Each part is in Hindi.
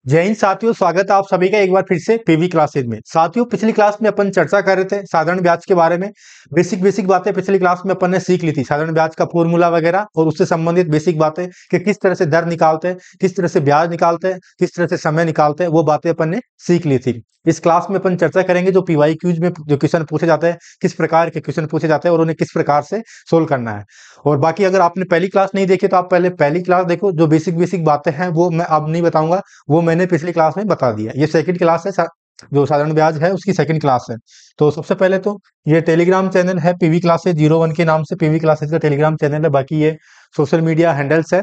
जय हिंद साथियों, स्वागत है आप सभी का एक बार फिर से पीवी क्लासेज में। साथियों, पिछली क्लास में अपन चर्चा कर रहे थे साधारण ब्याज के बारे में। बेसिक बातें पिछली क्लास में अपन ने सीख ली थी, साधारण ब्याज का फॉर्मूला वगैरह और उससे संबंधित बेसिक बातें कि किस तरह से दर निकालते हैं, किस तरह से ब्याज निकालते हैं, किस तरह से समय निकालते हैं, वो बातें अपन ने सीख ली थी। इस क्लास में अपन चर्चा करेंगे जो पीवाई क्यूज में जो क्वेश्चन पूछे जाते हैं, किस प्रकार के क्वेश्चन पूछे जाते हैं और उन्हें किस प्रकार से सोल्व करना है। और बाकी अगर आपने पहली क्लास नहीं देखी तो आप पहले पहली क्लास देखो। जो बेसिक बातें हैं वो मैं अब नहीं बताऊंगा, वो मैंने पिछली क्लास में बता दिया। ये सेकंड क्लास है, जो साधारण ब्याज है उसकी सेकंड क्लास है। तो सबसे पहले तो ये टेलीग्राम चैनल है पीवी क्लासेज 01 के नाम से, पीवी क्लासेज का टेलीग्राम चैनल है। बाकी ये सोशल मीडिया हैंडल्स है,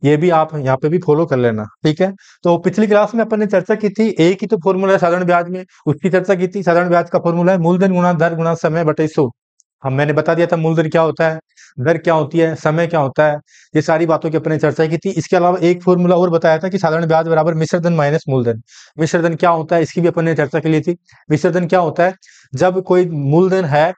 ये भी आप यहाँ पे भी फॉलो कर लेना, ठीक है। तो पिछली क्लास में अपन ने चर्चा की थी, एक ही तो फॉर्मूला है साधारण ब्याज में, उसकी चर्चा की थी। साधारण ब्याज का फॉर्मूला है मूलधन गुणा दर गुणा समय बटे 100। हम मैंने बता दिया था मूलधन क्या होता है, दर क्या होती है, समय क्या होता है, ये सारी बातों की अपने चर्चा की थी। इसके अलावा एक फॉर्मूला और बताया था कि साधारण ब्याज बराबर मिश्र धन माइनस मूलधन। मिश्र धन क्या होता है, इसकी भी अपन ने चर्चा की ली थी। मिश्र धन क्या होता है, जब कोई मूलधन है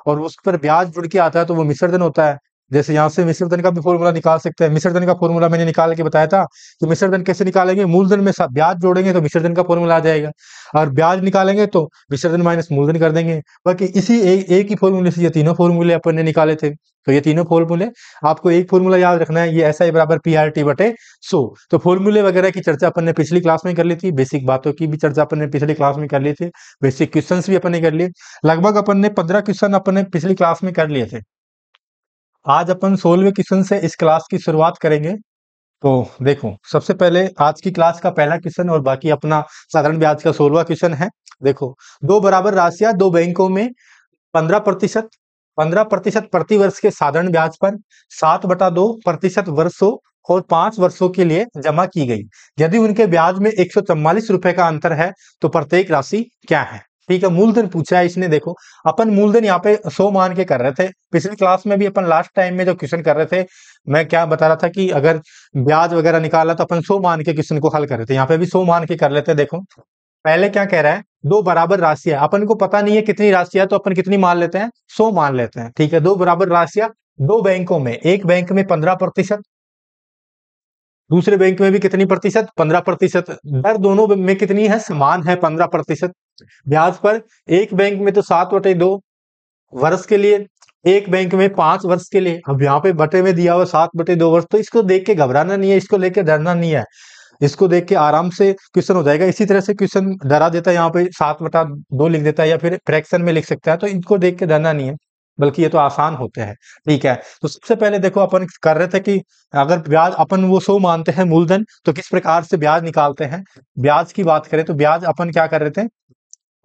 और उस पर ब्याज जुड़ के आता है तो वो मिश्र धन होता है। जैसे यहाँ से मिश्र धन का भी फॉर्मूला निकाल सकते हैं। मिश्र धन का फॉर्मूला मैंने निकाल के बताया था कि मिश्र धन कैसे निकालेंगे, मूलधन में ब्याज जोड़ेंगे तो मिश्र धन का फॉर्मूला आ जाएगा, और ब्याज निकालेंगे तो मिश्र धन माइनस मूलधन कर देंगे। बाकी इसी एक ही फॉर्मूले से ये तीनों फॉर्मूले अपन ने निकाले थे। तो ये तीनों फॉर्मूले आपको एक फॉर्मूला याद रखना है, ये ऐसा ही बराबर पी आर टी बटे 100। तो फॉर्मूले वगैरह की चर्चा अपन ने पिछली क्लास में कर ली थी, बेसिक बातों की भी चर्चा अपन ने पिछली क्लास में कर ली थी, बेसिक क्वेश्चंस भी अपन ने कर लिए। लगभग अपन ने 15 क्वेश्चन अपन ने पिछली क्लास में कर लिए थे। आज अपन 16वें क्वेश्चन से इस क्लास की शुरुआत करेंगे। तो देखो, सबसे पहले आज की क्लास का पहला क्वेश्चन और बाकी अपना साधारण ब्याज का 16वां क्वेश्चन है। देखो, दो बराबर राशियां दो बैंकों में 15% 15% प्रति वर्ष के साधारण ब्याज पर 7/2% वर्षों और 5 वर्षों के लिए जमा की गई। यदि उनके ब्याज में 144 रुपए का अंतर है तो प्रत्येक राशि क्या है। ठीक है, मूलधन पूछा है इसने। देखो, अपन मूलधन यहाँ पे 100 मान के कर रहे थे। पिछली क्लास में भी अपन लास्ट टाइम में जो क्वेश्चन कर रहे थे, मैं क्या बता रहा था कि अगर ब्याज वगैरह निकाला तो अपन 100 मान के क्वेश्चन को हल कर रहे थे। यहाँ पे भी 100 मान के कर लेते हैं। देखो, पहले क्या कह रहा है, दो बराबर राशियां, अपन को पता नहीं है कितनी राशियां, तो अपन कितनी मान लेते हैं, 100 मान लेते हैं। ठीक है, दो बराबर राशियां दो बैंकों में, एक बैंक में 15%, दूसरे बैंक में भी कितनी प्रतिशत, 15%। दर दोनों में कितनी है, समान है, 15%। ब्याज पर एक बैंक में तो 7/2 वर्ष के लिए, एक बैंक में 5 वर्ष के लिए। अब यहाँ पे बटे में दिया हुआ 7/2 वर्ष, तो इसको देख के घबराना नहीं है, इसको लेके डरना नहीं है, इसको देख के आराम से क्वेश्चन हो जाएगा। इसी तरह से क्वेश्चन डरा देता है, यहाँ पे 7/2 लिख देता है या फिर फ्रैक्शन में लिख सकता है, तो इनको देख के डरना नहीं है, बल्कि ये तो आसान होते हैं। ठीक है, तो सबसे पहले देखो, अपन कर रहे थे कि अगर ब्याज अपन वो 100 मानते हैं मूलधन, तो किस प्रकार से ब्याज निकालते हैं। ब्याज की बात करें तो ब्याज अपन क्या कर रहे थे,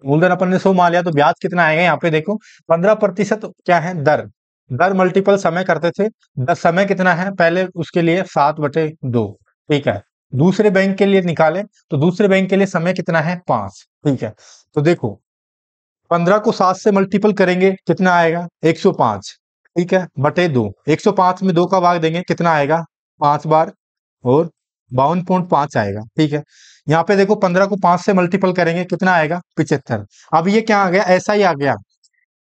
मूलधन अपन ने 100 मान लिया तो ब्याज कितना आएगा, यहाँ पे देखो 15% क्या है, दर। दर मल्टीपल समय करते थे, समय कितना है पहले उसके लिए 7/2। ठीक है, दूसरे बैंक के लिए निकाले तो दूसरे बैंक के लिए समय कितना है, 5। ठीक है, तो देखो 15 को 7 से मल्टीपल करेंगे कितना आएगा, 105। ठीक है, बटे 2, 105 में 2 का भाग देंगे कितना आएगा, 5 बार, और 52.5 आएगा। ठीक है, यहाँ पे देखो 15 को 5 से मल्टीपल करेंगे कितना आएगा, 75। अब ये क्या आ गया, ऐसा ही आ गया।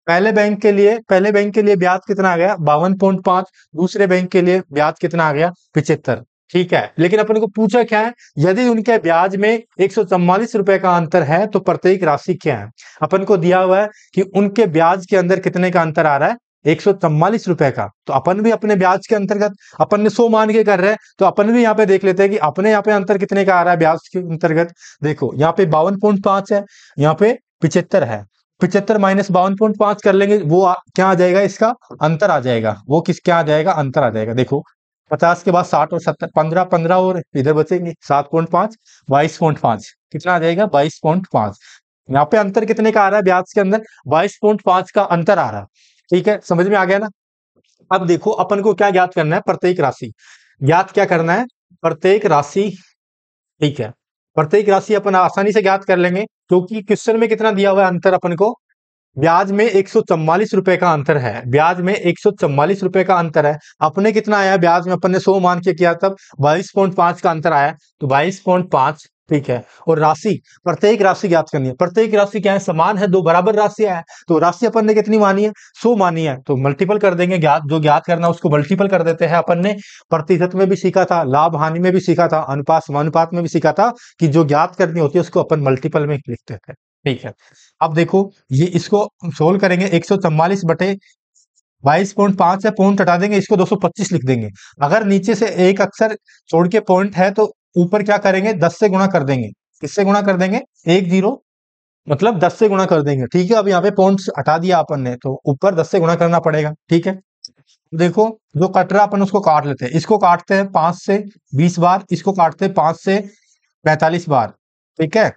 पहले बैंक के लिए ब्याज कितना आ गया, 52.5। दूसरे बैंक के लिए ब्याज कितना आ गया, 75। ठीक है, लेकिन अपन को पूछा क्या है, यदि उनके ब्याज में 144 रुपए का अंतर है तो प्रत्येक राशि क्या है। अपन को दिया हुआ है कि उनके ब्याज के अंदर कितने का अंतर आ रहा है, 144 रुपए का। तो अपन भी अपने ब्याज के अंतर्गत, अपन ने 100 मान के कर रहे हैं, तो अपन भी यहाँ पे देख लेते हैं कि अपने यहाँ पे अंतर कितने का आ रहा है ब्याज के अंतर्गत। देखो, यहाँ पे 52.5 है, यहाँ पे 75 है। 75 माइनस 52.5 कर लेंगे, वो क्या आ जाएगा, इसका अंतर आ जाएगा। वो किस क्या आ जाएगा, अंतर आ जाएगा। देखो, 50 के बाद 60 और 70, 15 15 और इधर बचेंगे 7.5, 22.5 कितना आ जाएगा, 22.5। यहाँ पे अंतर कितने का आ रहा है, ब्याज के अंदर 22.5 का अंतर आ रहा है। ठीक है, समझ में आ गया ना। अब देखो, अपन को क्या ज्ञात करना है, प्रत्येक राशि ज्ञात क्या करना है, प्रत्येक राशि। ठीक है, प्रत्येक राशि अपन आसानी से ज्ञात कर लेंगे, क्योंकि क्वेश्चन में कितना दिया हुआ है अंतर, अपन को ब्याज में 144 रुपए का अंतर है, ब्याज में 144 रुपए का अंतर है। अपने कितना आया ब्याज में, अपन ने 100 मान के किया तब 22.5 का अंतर आया, तो 22.5 ठीक है। और राशि, प्रत्येक राशि ज्ञात करनी है। प्रत्येक राशि क्या है, समान है, दो बराबर राशियां हैं, तो राशि अपन ने कितनी मानी है, 100 मानी है, तो मल्टीपल कर देंगे। ज्ञात जो ज्ञात करना है उसको मल्टीपल कर देते हैं। अपन ने प्रतिशत में भी सीखा था, लाभ हानि में भी सीखा था, अनुपात समानुपात में भी सीखा था कि जो ज्ञात करनी होती है उसको अपन मल्टीपल में लिखते थे। ठीक है। अब देखो ये इसको सोल्व करेंगे, 144 बटे 22.5 से पॉइंट हटा देंगे, इसको 225 लिख देंगे। अगर नीचे से एक अक्षर छोड़ के पॉइंट है तो ऊपर क्या करेंगे, 10 से गुणा कर देंगे। किससे गुणा कर देंगे, 10 मतलब 10 से गुणा कर देंगे। ठीक है। अब यहाँ पे पॉइंट हटा दिया अपन ने तो ऊपर 10 से गुणा करना पड़ेगा। ठीक है। देखो जो कट रहा अपन उसको काट लेते हैं। इसको काटते हैं 5 से 20 बार, इसको काटते हैं 5 से 45 बार। ठीक है।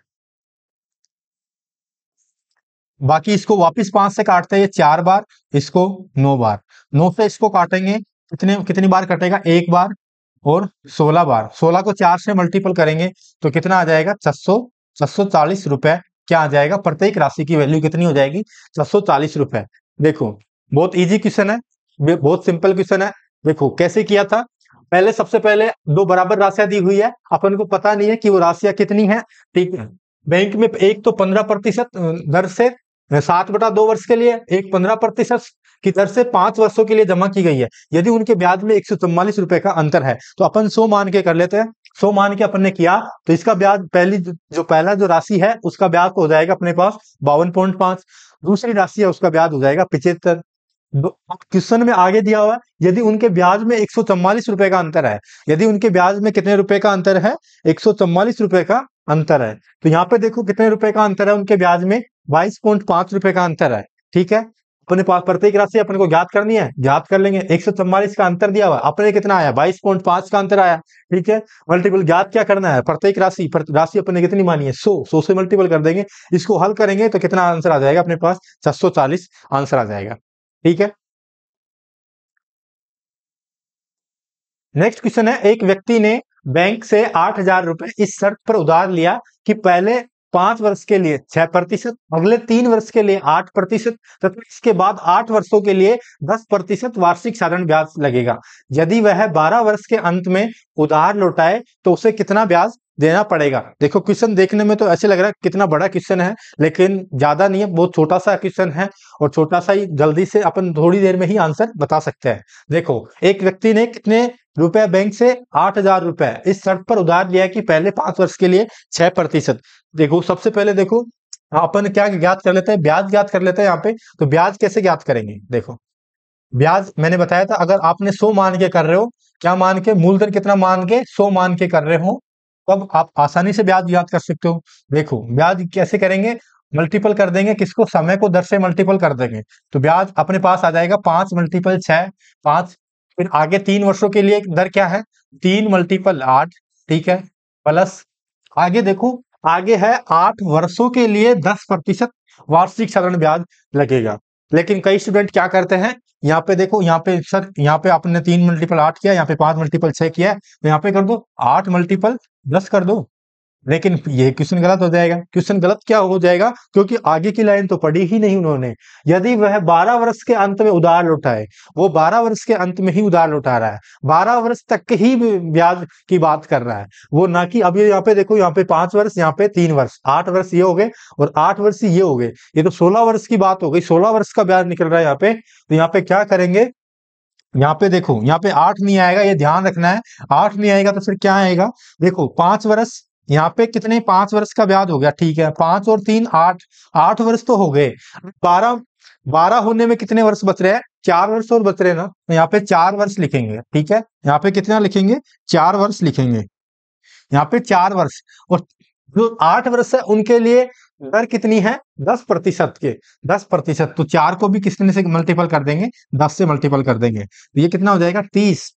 बाकी इसको वापस 5 से काटते हैं, ये 4 बार, इसको 9 बार। 9 से इसको काटेंगे, कितनी बार कटेगा, एक बार और 16 बार। 16 को 4 से मल्टीपल करेंगे तो कितना आ जाएगा, 640 रुपए। क्या आ जाएगा, प्रत्येक राशि की वैल्यू कितनी हो जाएगी, 640 रुपए। देखो बहुत इजी क्वेश्चन है, बहुत सिंपल क्वेश्चन है। देखो कैसे किया था, पहले सबसे पहले दो बराबर राशियां दी हुई है, अपन को पता नहीं है कि वो राशियां कितनी है। ठीक है। बैंक में एक तो 15% दर से 7/2 वर्ष के लिए, एक 15% की दर से 5 वर्षों के लिए जमा की गई है। यदि उनके ब्याज में 144 रुपए का अंतर है तो अपन 100 मान के कर लेते हैं। 100 मान के अपन ने किया तो इसका ब्याज पहला जो राशि है उसका ब्याज हो जाएगा अपने पास 52.5। दूसरी राशि है उसका ब्याज हो जाएगा 75। क्वेश्चन में आगे दिया हुआ है यदि उनके ब्याज में 144 रुपए का अंतर है, यदि उनके ब्याज में कितने रुपए का अंतर है, 144 रुपए का अंतर है। तो यहाँ पे देखो कितने रुपए का अंतर है, उनके ब्याज में 22.5 रुपए का अंतर है। ठीक है। अपने पास प्रत्येक राशि अपने को ज्ञात करनी है, ज्ञात कर लेंगे। 144 का अंतर दिया हुआ है, अपने कितना आया, 22.5 का अंतर आया। ठीक है। मल्टीपल ज्ञात क्या करना है, प्रत्येक राशि अपने कितनी मानी है, 100 से मल्टीपल कर देंगे। इसको हल करेंगे तो कितना आंसर आ जाएगा अपने पास, 640 आंसर आ जाएगा। ठीक है। नेक्स्ट क्वेश्चन है, एक व्यक्ति ने बैंक से 8,000 रुपए इस शर्त पर उधार लिया कि पहले 5 वर्ष के लिए 6%, अगले 3 वर्ष के लिए 8% तथा इसके बाद 8 वर्षों के लिए 10% वार्षिक साधारण ब्याज लगेगा। यदि वह 12 वर्ष के अंत में उधार लौटाए तो उसे कितना ब्याज देना पड़ेगा। देखो क्वेश्चन देखने में तो ऐसे लग रहा है कितना बड़ा क्वेश्चन है, लेकिन ज्यादा नहीं है, बहुत छोटा सा क्वेश्चन है और छोटा सा ही, जल्दी से अपन थोड़ी देर में ही आंसर बता सकते हैं। देखो एक व्यक्ति ने कितने रुपए बैंक से 8,000 रुपए इस शर्त पर उधार लिया कि पहले 5 वर्ष के लिए 6%। देखो सबसे पहले देखो अपन क्या ज्ञात कर लेते हैं, ब्याज ज्ञात कर लेते हैं यहाँ पे। तो ब्याज कैसे ज्ञात करेंगे, देखो ब्याज मैंने बताया था, अगर आपने 100 मान के कर रहे हो, क्या मान के, मूलधन कितना मान के, 100 मान के कर रहे हो, तब आप आसानी से ब्याज ज्ञात कर सकते हो। देखो ब्याज कैसे करेंगे, मल्टीपल कर देंगे, किसको, समय को दर से मल्टीपल कर देंगे। तो ब्याज अपने पास आ जाएगा 5 मल्टीपल 6, 5। फिर आगे 3 वर्षों के लिए दर क्या है, 3 मल्टीपल 8। ठीक है। प्लस आगे देखो, आगे है 8 वर्षों के लिए 10% वार्षिक साधारण ब्याज लगेगा। लेकिन कई स्टूडेंट क्या करते हैं, यहाँ पे देखो, यहाँ पे सर, यहाँ पे आपने 3 मल्टीपल 8 किया, यहाँ पे 5 मल्टीपल 6 किया है, तो यहाँ पे कर दो 8 मल्टीपल 10 कर दो। लेकिन ये क्वेश्चन गलत हो जाएगा। क्वेश्चन गलत क्या हो जाएगा, क्योंकि आगे की लाइन तो पढ़ी ही नहीं उन्होंने। यदि वह 12 वर्ष के अंत में उधार लौटाए, वो 12 वर्ष के अंत में ही उधार लौटा रहा है, 12 वर्ष तक ही ब्याज की बात कर रहा है वो, ना कि अभी यहाँ पे देखो, यहाँ पे 5 वर्ष, यहाँ पे 3 वर्ष, 8 वर्ष ये हो गए और 8 वर्ष ये हो गए, ये तो 16 वर्ष की बात हो गई। 16 वर्ष का ब्याज निकल रहा है यहाँ पे। तो यहाँ पे क्या करेंगे, यहाँ पे देखो, यहाँ पे 8 नहीं आएगा, ये ध्यान रखना है। 8 नहीं आएगा तो फिर क्या आएगा, देखो 5 वर्ष, यहाँ पे कितने, 5 वर्ष का ब्याज हो गया। ठीक है। 5 और 3 8, 8 वर्ष तो हो गए। 12 12 होने में कितने वर्ष बच रहे हैं, 4 वर्ष और बच रहे हैं ना, तो यहाँ पे 4 वर्ष लिखेंगे। ठीक है। यहाँ पे कितना लिखेंगे, 4 वर्ष लिखेंगे। यहाँ पे 4 वर्ष, और जो 8 वर्ष है उनके लिए दर कितनी है, 10% के 10%। तो 4 को भी कितने से मल्टीपल कर देंगे, 10 से मल्टीपल कर देंगे। तो ये कितना हो जाएगा, 30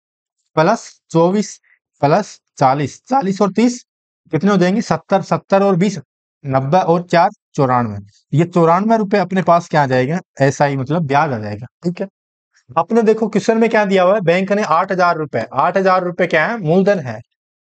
प्लस 24 प्लस 40, 40 और 30 कितने हो जाएंगे, 70, 70 और 20 90 और 4 94। ये 94 रुपए अपने पास क्या आ जाएगा, ऐसा ही मतलब ब्याज आ जाएगा। ठीक है। आपने देखो क्वेश्चन में क्या दिया हुआ है, बैंक ने 8,000 रुपए, 8,000 रुपए क्या है, मूलधन है।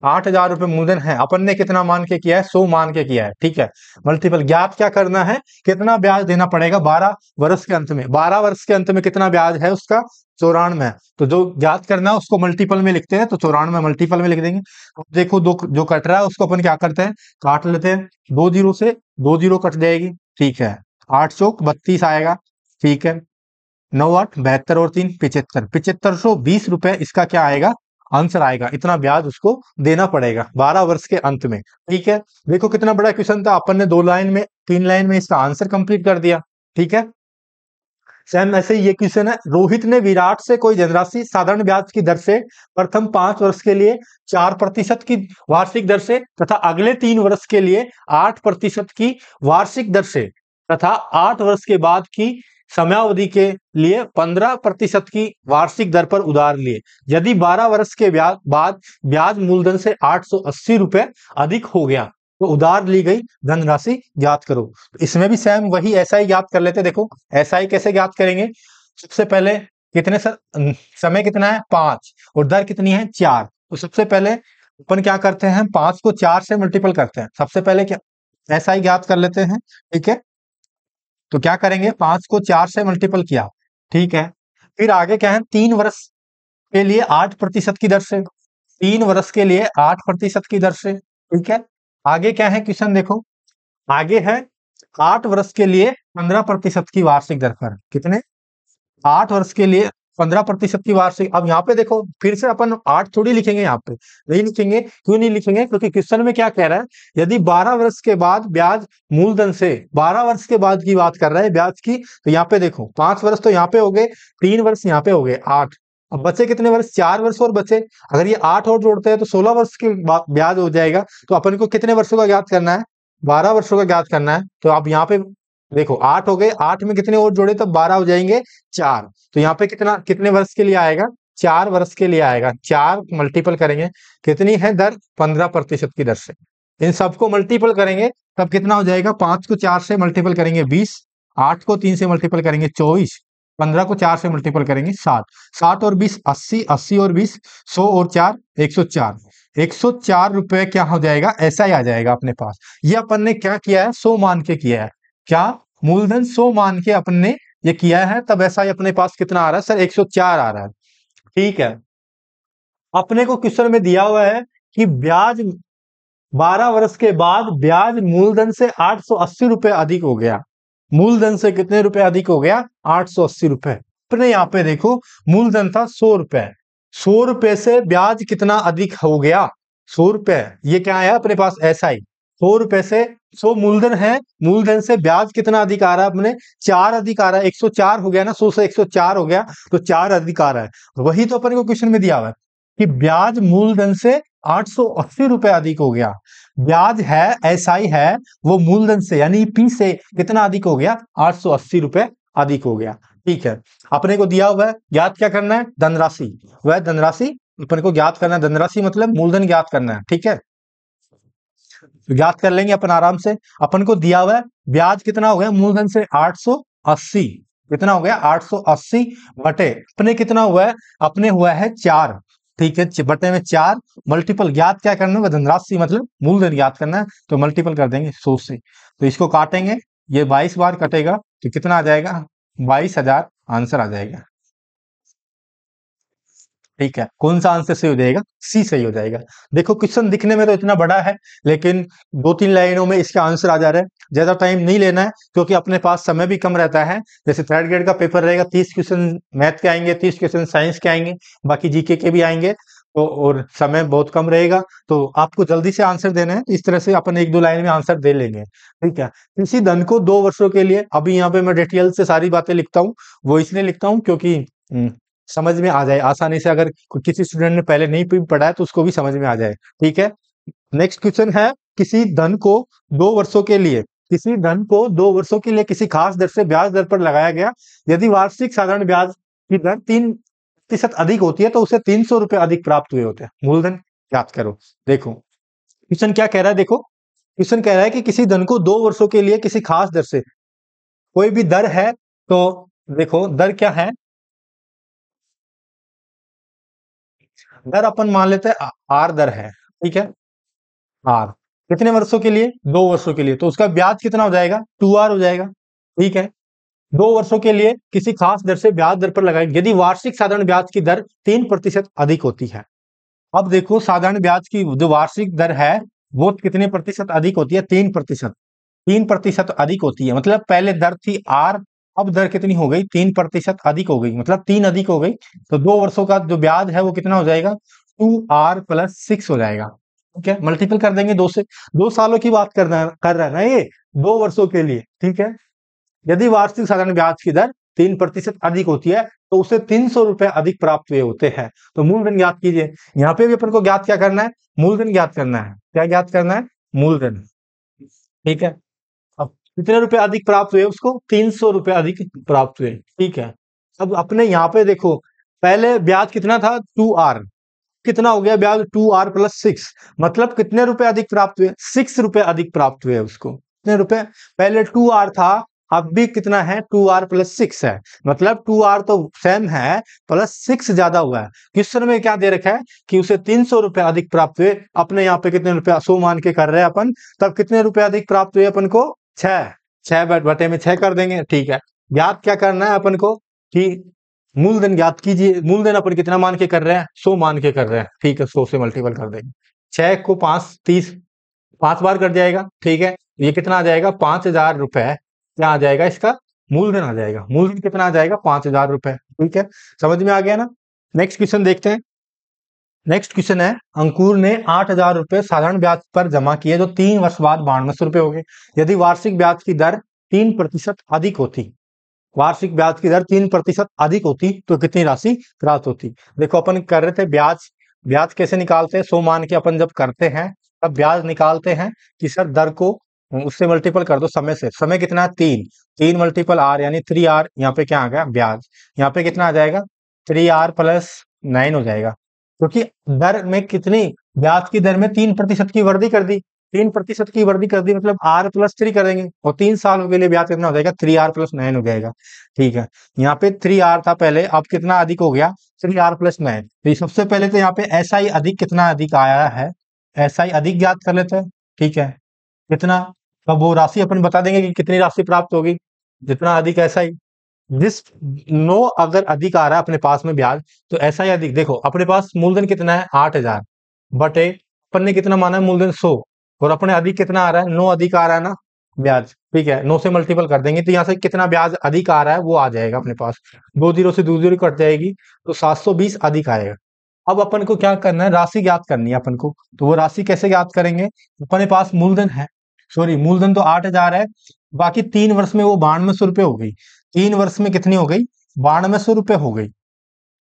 8,000 रुपए मूलधन है, अपन ने कितना मान के किया है, 100 मान के किया है, ठीक है। मल्टीपल ज्ञात क्या करना है, कितना ब्याज देना पड़ेगा 12 वर्ष के अंत में। 12 वर्ष के अंत में कितना ब्याज है उसका, 94। तो जो ज्ञात करना है उसको मल्टीपल में लिखते हैं, तो 94 मल्टीपल में लिख देंगे। अब देखो दो जो कट रहा है उसको अपन क्या करते हैं, काट लेते हैं। 2 जीरो से 2 जीरो कट जाएगी, ठीक है। 8 चौक 32 आएगा, ठीक है। 9 8 72 और 3 75, 7520 रुपए इसका क्या आएगा, आंसर आएगा। इतना ब्याज उसको देना पड़ेगा 12 वर्ष के अंत में, ठीक है। देखो कितना बड़ा क्वेश्चन था, अपन ने 2 लाइन में 3 लाइन में इसका आंसर कंप्लीट कर दिया, ठीक है। सेम ऐसे ही ये क्वेश्चन है, रोहित ने विराट से कोई धनराशि साधारण ब्याज की दर से प्रथम 5 वर्ष के लिए 4% की वार्षिक दर से तथा अगले 3 वर्ष के लिए 8% की वार्षिक दर से तथा 8 वर्ष के बाद की समयावधि के लिए 15% की वार्षिक दर पर उधार लिए। यदि 12 वर्ष के बाद ब्याज मूलधन से 880 रुपए अधिक हो गया तो उधार ली गई धनराशि ज्ञात करो। इसमें भी सेम वही ऐसा ही ज्ञात कर लेते। देखो ऐसा ही कैसे ज्ञात करेंगे, सबसे पहले कितने समय कितना है 5 और दर कितनी है 4। तो सबसे पहले अपन क्या करते हैं, 5 को 4 से मल्टीपल करते हैं। सबसे पहले क्या ऐसा ही ज्ञात कर लेते हैं, ठीक है। तो क्या करेंगे, 5 को 4 से मल्टीपल किया, ठीक है। फिर आगे क्या है, 3 वर्ष के लिए 8% की दर से, 3 वर्ष के लिए 8% की दर से, ठीक है। आगे क्या है क्वेश्चन देखो, आगे है 8 वर्ष के लिए 15% की वार्षिक दर पर। कितने, 8 वर्ष के लिए 15% की वार्षिक। अब यहाँ पे देखो फिर से अपन 8 थोड़ी लिखेंगे, यहाँ पे नहीं लिखेंगे। क्यों नहीं लिखेंगे, क्योंकि क्वेश्चन में क्या कह रहा है, यदि 12 वर्ष के बाद ब्याज मूलधन से, 12 वर्ष के बाद की बात कर रहा है ब्याज की। तो यहाँ पे देखो 5 वर्ष तो यहाँ पे हो गए, 3 वर्ष यहाँ पे हो गए 8। अब बचे कितने वर्ष, 4 वर्ष और बचे। अगर ये 8 और जोड़ते हैं तो 16 वर्ष के बाद ब्याज हो जाएगा। तो अपन को कितने वर्षों का ज्ञात करना है, 12 वर्षों का ज्ञात करना है। तो आप यहाँ पे देखो 8 हो गए, 8 में कितने और जोड़े तो 12 हो जाएंगे 4। तो यहाँ पे कितना, कितने वर्ष के लिए आएगा, 4 वर्ष के लिए आएगा। 4 मल्टीपल करेंगे, कितनी है दर, 15% की दर से। इन सबको मल्टीपल करेंगे तब कितना हो जाएगा, 5 को 4 से मल्टीपल करेंगे 20, 8 को 3 से मल्टीपल करेंगे 24, 15 को 4 से मल्टीपल करेंगे 60, 60 और 20 80, 80 और 20 100 और 4 104, 104 रुपए क्या हो जाएगा, ऐसा ही आ जाएगा अपने पास। ये अपन ने क्या किया है, 100 मान के किया है। क्या, मूलधन 100 मान के अपन ने ये किया है, तब ऐसा ही अपने पास कितना आ रहा है सर, 104 आ रहा है, ठीक है। अपने को क्वेश्चन में दिया हुआ है कि ब्याज 12 वर्ष के बाद ब्याज मूलधन से 880 रुपए अधिक हो गया। मूलधन से कितने रुपए अधिक हो गया, 880 रुपए। अपने यहाँ पे देखो मूलधन था 100 रुपए, 100 रुपए से ब्याज कितना अधिक हो गया, 100 रुपए। ये क्या है अपने पास, ऐसा ही 100 रुपए से 100 मूलधन है, मूलधन से ब्याज कितना अधिक आ रहा है अपने, 4 अधिक आ रहा है। 104 हो गया ना, 100 से 104 हो गया तो 4 अधिक आ रहा है। वही तो अपन को क्वेश्चन में दिया हुआ है कि ब्याज मूलधन से 880 रुपए अधिक हो गया। ब्याज है एसआई है, वो मूलधन से यानी पी से कितना अधिक हो गया, 880 रुपए अधिक हो गया, ठीक है। अपने को दिया हुआ है ज्ञात क्या करना है, धनराशि। वह धनराशि अपन को ज्ञात करना है, धनराशि मतलब मूलधन ज्ञात करना है, ठीक है। तो ज्ञात कर लेंगे अपन आराम से। अपन को दिया हुआ है ब्याज कितना हो गया, मूलधन से 880, कितना हो गया 880 बटे अपने कितना हुआ है, अपने हुआ है 4, ठीक है। बटे में 4 मल्टीपल ज्ञात क्या करना है, धनराशि मतलब मूलधन ज्ञात करना है। तो मल्टीपल कर देंगे 100 से, तो इसको काटेंगे, ये 22 बार कटेगा तो कितना आ जाएगा, 22,000 आंसर आ जाएगा, ठीक है। कौन सा आंसर सही हो जाएगा, सी सही हो जाएगा। देखो क्वेश्चन दिखने में तो इतना बड़ा है, लेकिन 2-3 लाइनों में इसका आंसर आ जा रहा है। ज्यादा टाइम नहीं लेना है क्योंकि अपने पास समय भी कम रहता है। जैसे थर्ड ग्रेड का पेपर रहेगा, 30 क्वेश्चन मैथ के आएंगे, 30 क्वेश्चन साइंस के आएंगे, बाकी जीके के भी आएंगे, तो और समय बहुत कम रहेगा, तो आपको जल्दी से आंसर देना है। इस तरह से अपन 1-2 लाइन में आंसर दे लेंगे, ठीक है। किसी धन को 2 वर्षों के लिए, अभी यहाँ पे मैं डिटेल से सारी बातें लिखता हूँ, वो इसलिए लिखता हूँ क्योंकि समझ में आ जाए आसानी से। अगर किसी स्टूडेंट ने पहले नहीं भी पढ़ा है तो उसको भी समझ में आ जाए, ठीक है। नेक्स्ट क्वेश्चन है, किसी धन को 2 वर्षों के लिए, किसी धन को 2 वर्षों के लिए किसी खास दर से ब्याज दर पर लगाया गया। यदि वार्षिक साधारण ब्याज की दर 3% अधिक होती है तो उसे 300 रुपए अधिक प्राप्त हुए होते हैं। मूलधन याद करो। देखो क्वेश्चन क्या कह रहा है, देखो क्वेश्चन कह रहा है कि किसी धन को 2 वर्षों के लिए किसी खास दर से, कोई भी दर है, तो देखो दर क्या है, दर अपन मान लेते हैं आर दर है, ठीक है, आर कितने वर्षों के लिए? 2 वर्षों के लिए, तो उसका ब्याज कितना हो जाएगा? 2R हो जाएगा। ठीक है, 2 वर्षों के लिए किसी खास दर से ब्याज दर पर लगाएंगे यदि वार्षिक साधारण ब्याज की दर 3% अधिक होती है। अब देखो साधारण ब्याज की जो वार्षिक दर है वो कितने प्रतिशत अधिक होती है? 3%। 3% अधिक होती है, मतलब पहले दर थी आर, अब दर कितनी हो गई? 3% अधिक हो गई, मतलब 3 अधिक हो गई। तो 2 वर्षों का जो ब्याज है वो कितना हो जाएगा? 2R+6 हो जाएगा। ठीक है, मल्टीपल कर देंगे 2 से। 2 सालों की बात कर रहा है ना ये, 2 वर्षों के लिए। ठीक है, यदि वार्षिक साधारण ब्याज की दर 3% अधिक होती है तो उसे 300 रुपए अधिक प्राप्त हुए होते हैं। तो मूलधन ज्ञात कीजिए। यहाँ पे भी अपन को ज्ञात क्या करना है? मूलधन ज्ञात करना है। क्या ज्ञात करना है? मूलधन। ठीक है, अब कितने रुपए अधिक प्राप्त हुए उसको? 300 रुपए अधिक प्राप्त हुए। ठीक है, अब अपने यहाँ पे देखो, पहले ब्याज कितना था? 2R, कितना हो गया ब्याज? 2R+6, मतलब कितने रुपए अधिक प्राप्त हुए? 6 रुपए अधिक प्राप्त हुए उसको। कितने रुपए? पहले 2R था, अब भी कितना है? 2R+6 है, मतलब 2R तो सेम है, +6 ज्यादा हुआ है। क्वेश्चन में क्या दे रखा है कि उसे 300 रुपए अधिक प्राप्त हुए। अपने यहाँ पे कितने रुपए 100 मान के कर रहे हैं अपन, तब कितने रुपए अधिक प्राप्त हुए अपन को? 6। 6/6 कर देंगे। ठीक है, ज्ञात क्या करना है अपन को कि मूलधन ज्ञात कीजिए। मूलधन अपन कितना मान के कर रहे हैं? 100 मान के कर रहे हैं। ठीक है, 100 से मल्टीपल कर देंगे। 6 को 5 30, 5 बार कट जाएगा। ठीक है, ये कितना आ जाएगा? 5,000 रुपए। क्या आ जाएगा इसका? मूलधन आ जाएगा। मूलधन कितना आ जाएगा? 5,000 रुपए। ठीक है, समझ में आ गया ना? नेक्स्ट क्वेश्चन देखते हैं। नेक्स्ट क्वेश्चन है, अंकुर ने 8,000 रुपए साधारण ब्याज पर जमा किए जो 3 वर्ष बाद 9200 रुपए हो गए। यदि वार्षिक ब्याज की दर 3% अधिक होती, वार्षिक ब्याज की दर 3% अधिक होती तो कितनी राशि प्राप्त होती? देखो अपन कर रहे थे ब्याज। ब्याज कैसे निकालते हैं? 100 मान के अपन जब करते हैं तब ब्याज निकालते हैं कि सर दर को उससे मल्टीपल कर दो समय से। समय कितना है? 3। 3 × R यानी 3R। यहाँ पे क्या आ गया? ब्याज। यहाँ पे कितना आ जाएगा? 3R+9 हो जाएगा, क्योंकि दर में कितनी, ब्याज की दर में 3% की वृद्धि कर दी। 3% की वृद्धि कर दी मतलब R+3 करेंगे, और 3 सालों के लिए ब्याज कितना हो जाएगा? 3R+9 हो जाएगा। ठीक है, यहाँ पे 3R था पहले, अब कितना अधिक हो गया? 3R+9। तो सबसे पहले तो यहाँ पे SI अधिक कितना अधिक आया है, SI अधिक ज्ञात कर लेते हैं। ठीक है, कितना? अब वो राशि अपन बता देंगे कि कितनी राशि प्राप्त होगी, जितना अधिक SI। जिस 9 अगर अधिक आ रहा है अपने पास में ब्याज, तो ऐसा ही अधिक। देखो अपने पास मूलधन कितना है? 8,000 बटे अपन ने कितना माना है? मूलधन 100, और अपने अधिक कितना आ रहा है? 9 अधिक आ रहा है ना ब्याज। ठीक है, 9 से मल्टीपल कर देंगे तो यहाँ से कितना ब्याज अधिक आ रहा है वो आ जाएगा अपने पास। 2 जीरो से 2 जीरो कट जाएगी तो 720 अधिक आएगा। अब अपन को क्या करना है? राशि ज्ञात करनी है अपन को। तो वो राशि कैसे ज्ञात करेंगे? अपने पास मूलधन है, सॉरी मूलधन तो 8,000 है, बाकी 3 वर्ष में वो 9200 रुपए हो गई। 3 वर्ष में कितनी हो गई? 9200 रुपए हो गई।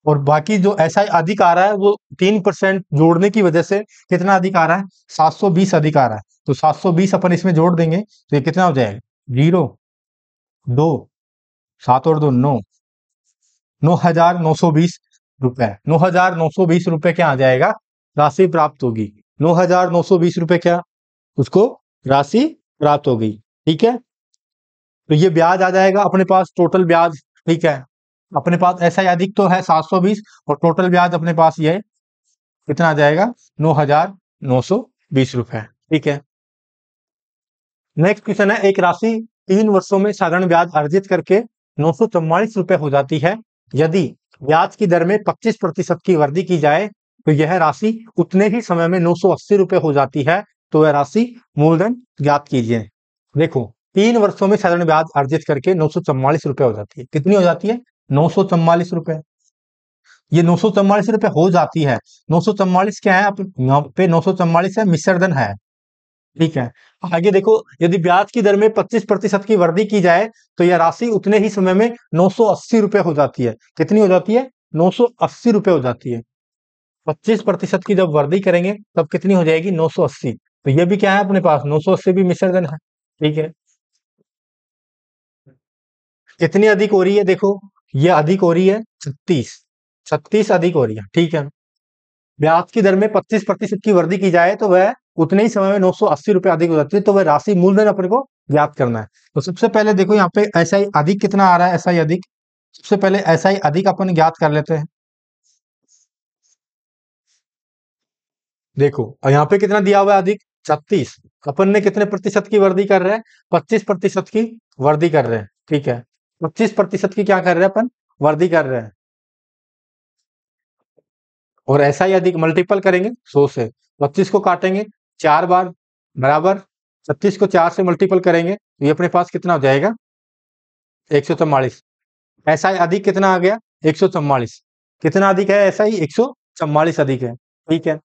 और बाकी जो ऐसा अधिक आ रहा है वो 3% जोड़ने की वजह से कितना अधिक आ रहा है? 720 अधिक आ रहा है। तो 720 अपन इसमें जोड़ देंगे तो ये कितना हो जाएगा? 0 2 7 और 2 9, 9,920 रुपए। 9,920 रुपए क्या आ जाएगा? राशि प्राप्त होगी। 9,920 रुपए क्या? उसको राशि प्राप्त होगी। ठीक है, तो ये ब्याज आ जाएगा अपने पास, टोटल ब्याज। ठीक है, अपने पास ऐसा ही अधिक तो है 720, और टोटल ब्याज अपने पास ये कितना आ जाएगा? 9,920 रुपए। ठीक है, नेक्स्ट क्वेश्चन है, एक राशि 3 वर्षों में साधारण ब्याज अर्जित करके 944 रुपए हो जाती है। यदि ब्याज की दर में 25% की वृद्धि की जाए तो यह राशि उतने ही समय में 980 रुपए हो जाती है। तो वह राशि मूलधन ज्ञात कीजिए। देखो 3 वर्षों में साधारण ब्याज अर्जित करके 944 रुपए हो जाती है। कितनी हो जाती है? 944 रुपए। ये 944 रुपए हो जाती है। 944 क्या है? यहाँ पे 944 है, मिश्रधन है। ठीक है, आगे देखो, यदि ब्याज की दर में 25% की वृद्धि की जाए तो यह राशि उतने ही समय में 980 रुपए हो जाती है। कितनी हो जाती है? 980 रुपए हो जाती है। 25% की जब वृद्धि करेंगे तब कितनी हो जाएगी? 980। तो ये भी क्या है अपने पास? 980 भी मिश्रधन है। ठीक है, कितनी अधिक हो रही है? देखो ये अधिक हो रही है 36, 36 अधिक हो रही है। ठीक है, ब्याज की दर में 25% की वृद्धि की जाए तो वह उतने ही समय में 980 रुपए अधिक हो जाती है। तो वह राशि मूलधन अपने को ज्ञात करना है। तो सबसे पहले देखो यहाँ पे ऐसा ही अधिक कितना आ रहा है? ऐसा ही अधिक, सबसे पहले ऐसा ही अधिक अपन ज्ञात कर लेते हैं। देखो और यहाँ पे कितना दिया हुआ है अधिक 36। अपन ने कितने प्रतिशत की वृद्धि कर रहे हैं? 25% की वृद्धि कर रहे हैं। ठीक है, 25% की क्या कर रहे हैं अपन? वृद्धि कर रहे हैं। और ऐसा ही अधिक मल्टीपल करेंगे 100 से। 25 को काटेंगे 4 बार बराबर 36 को 4 से मल्टीपल करेंगे तो ये अपने पास कितना हो जाएगा? 144। ऐसा ही अधिक कितना आ गया? 144। कितना अधिक है ऐसा ही? 144 अधिक है। ठीक है,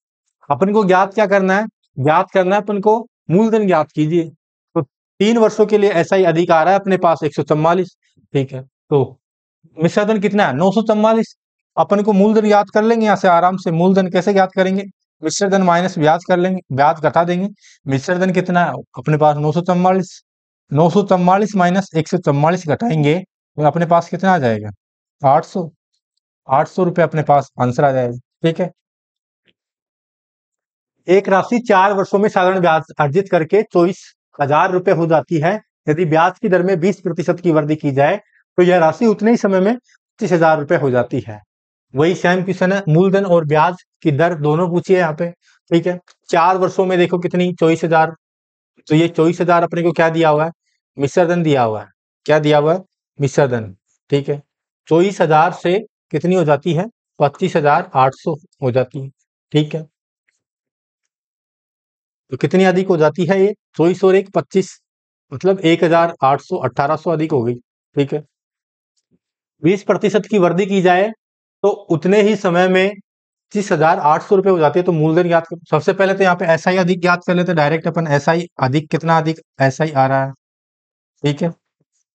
अपन को ज्ञात क्या करना है? ज्ञात करना है अपन को मूलधन ज्ञात कीजिए। तो 3 वर्षों के लिए ऐसा ही अधिक आ रहा है अपने पास 144। ठीक है, तो मिश्रधन कितना है? 944। अपन को मूलधन याद कर लेंगे यहाँ से आराम से। मूलधन कैसे याद करेंगे? मिश्रधन माइनस ब्याज कर लेंगे, ब्याज घटा देंगे। मिश्रधन कितना है अपने पास? 944। 944 माइनस 144 घटाएंगे तो अपने पास कितना आ जाएगा? 800। 800 रुपये अपने पास आंसर आ जाएगा। ठीक है, एक राशि 4 वर्षों में साधारण ब्याज अर्जित करके 24,000 रुपये हो जाती है। यदि ब्याज की दर में 20% की वृद्धि की जाए तो यह राशि उतने ही समय में 25,000 रुपये हो जाती है। वही सेम क्वेश्चन है, मूलधन और ब्याज की दर दोनों पूछिए यहाँ पे। ठीक है, 4 वर्षों में देखो कितनी? 24,000। तो ये 24,000 अपने को क्या दिया हुआ है? मिश्रधन दिया हुआ है। क्या दिया हुआ है? मिश्रधन। ठीक है, 24,000 से कितनी हो जाती है? 25,800 हो जाती है। ठीक है, तो कितनी अधिक हो जाती है ये? 24 और 1 25, मतलब 1,800 1800 अधिक हो गई। ठीक है, 20% की वृद्धि की जाए तो उतने ही समय में 25,800 रुपये हो जाती है। तो मूलधन ज्ञात करो। सबसे पहले तो यहाँ पे एसआई अधिक ज्ञात कर लेते हैं डायरेक्ट अपन। एसआई अधिक कितना? अधिक एसआई आ रहा है। ठीक है,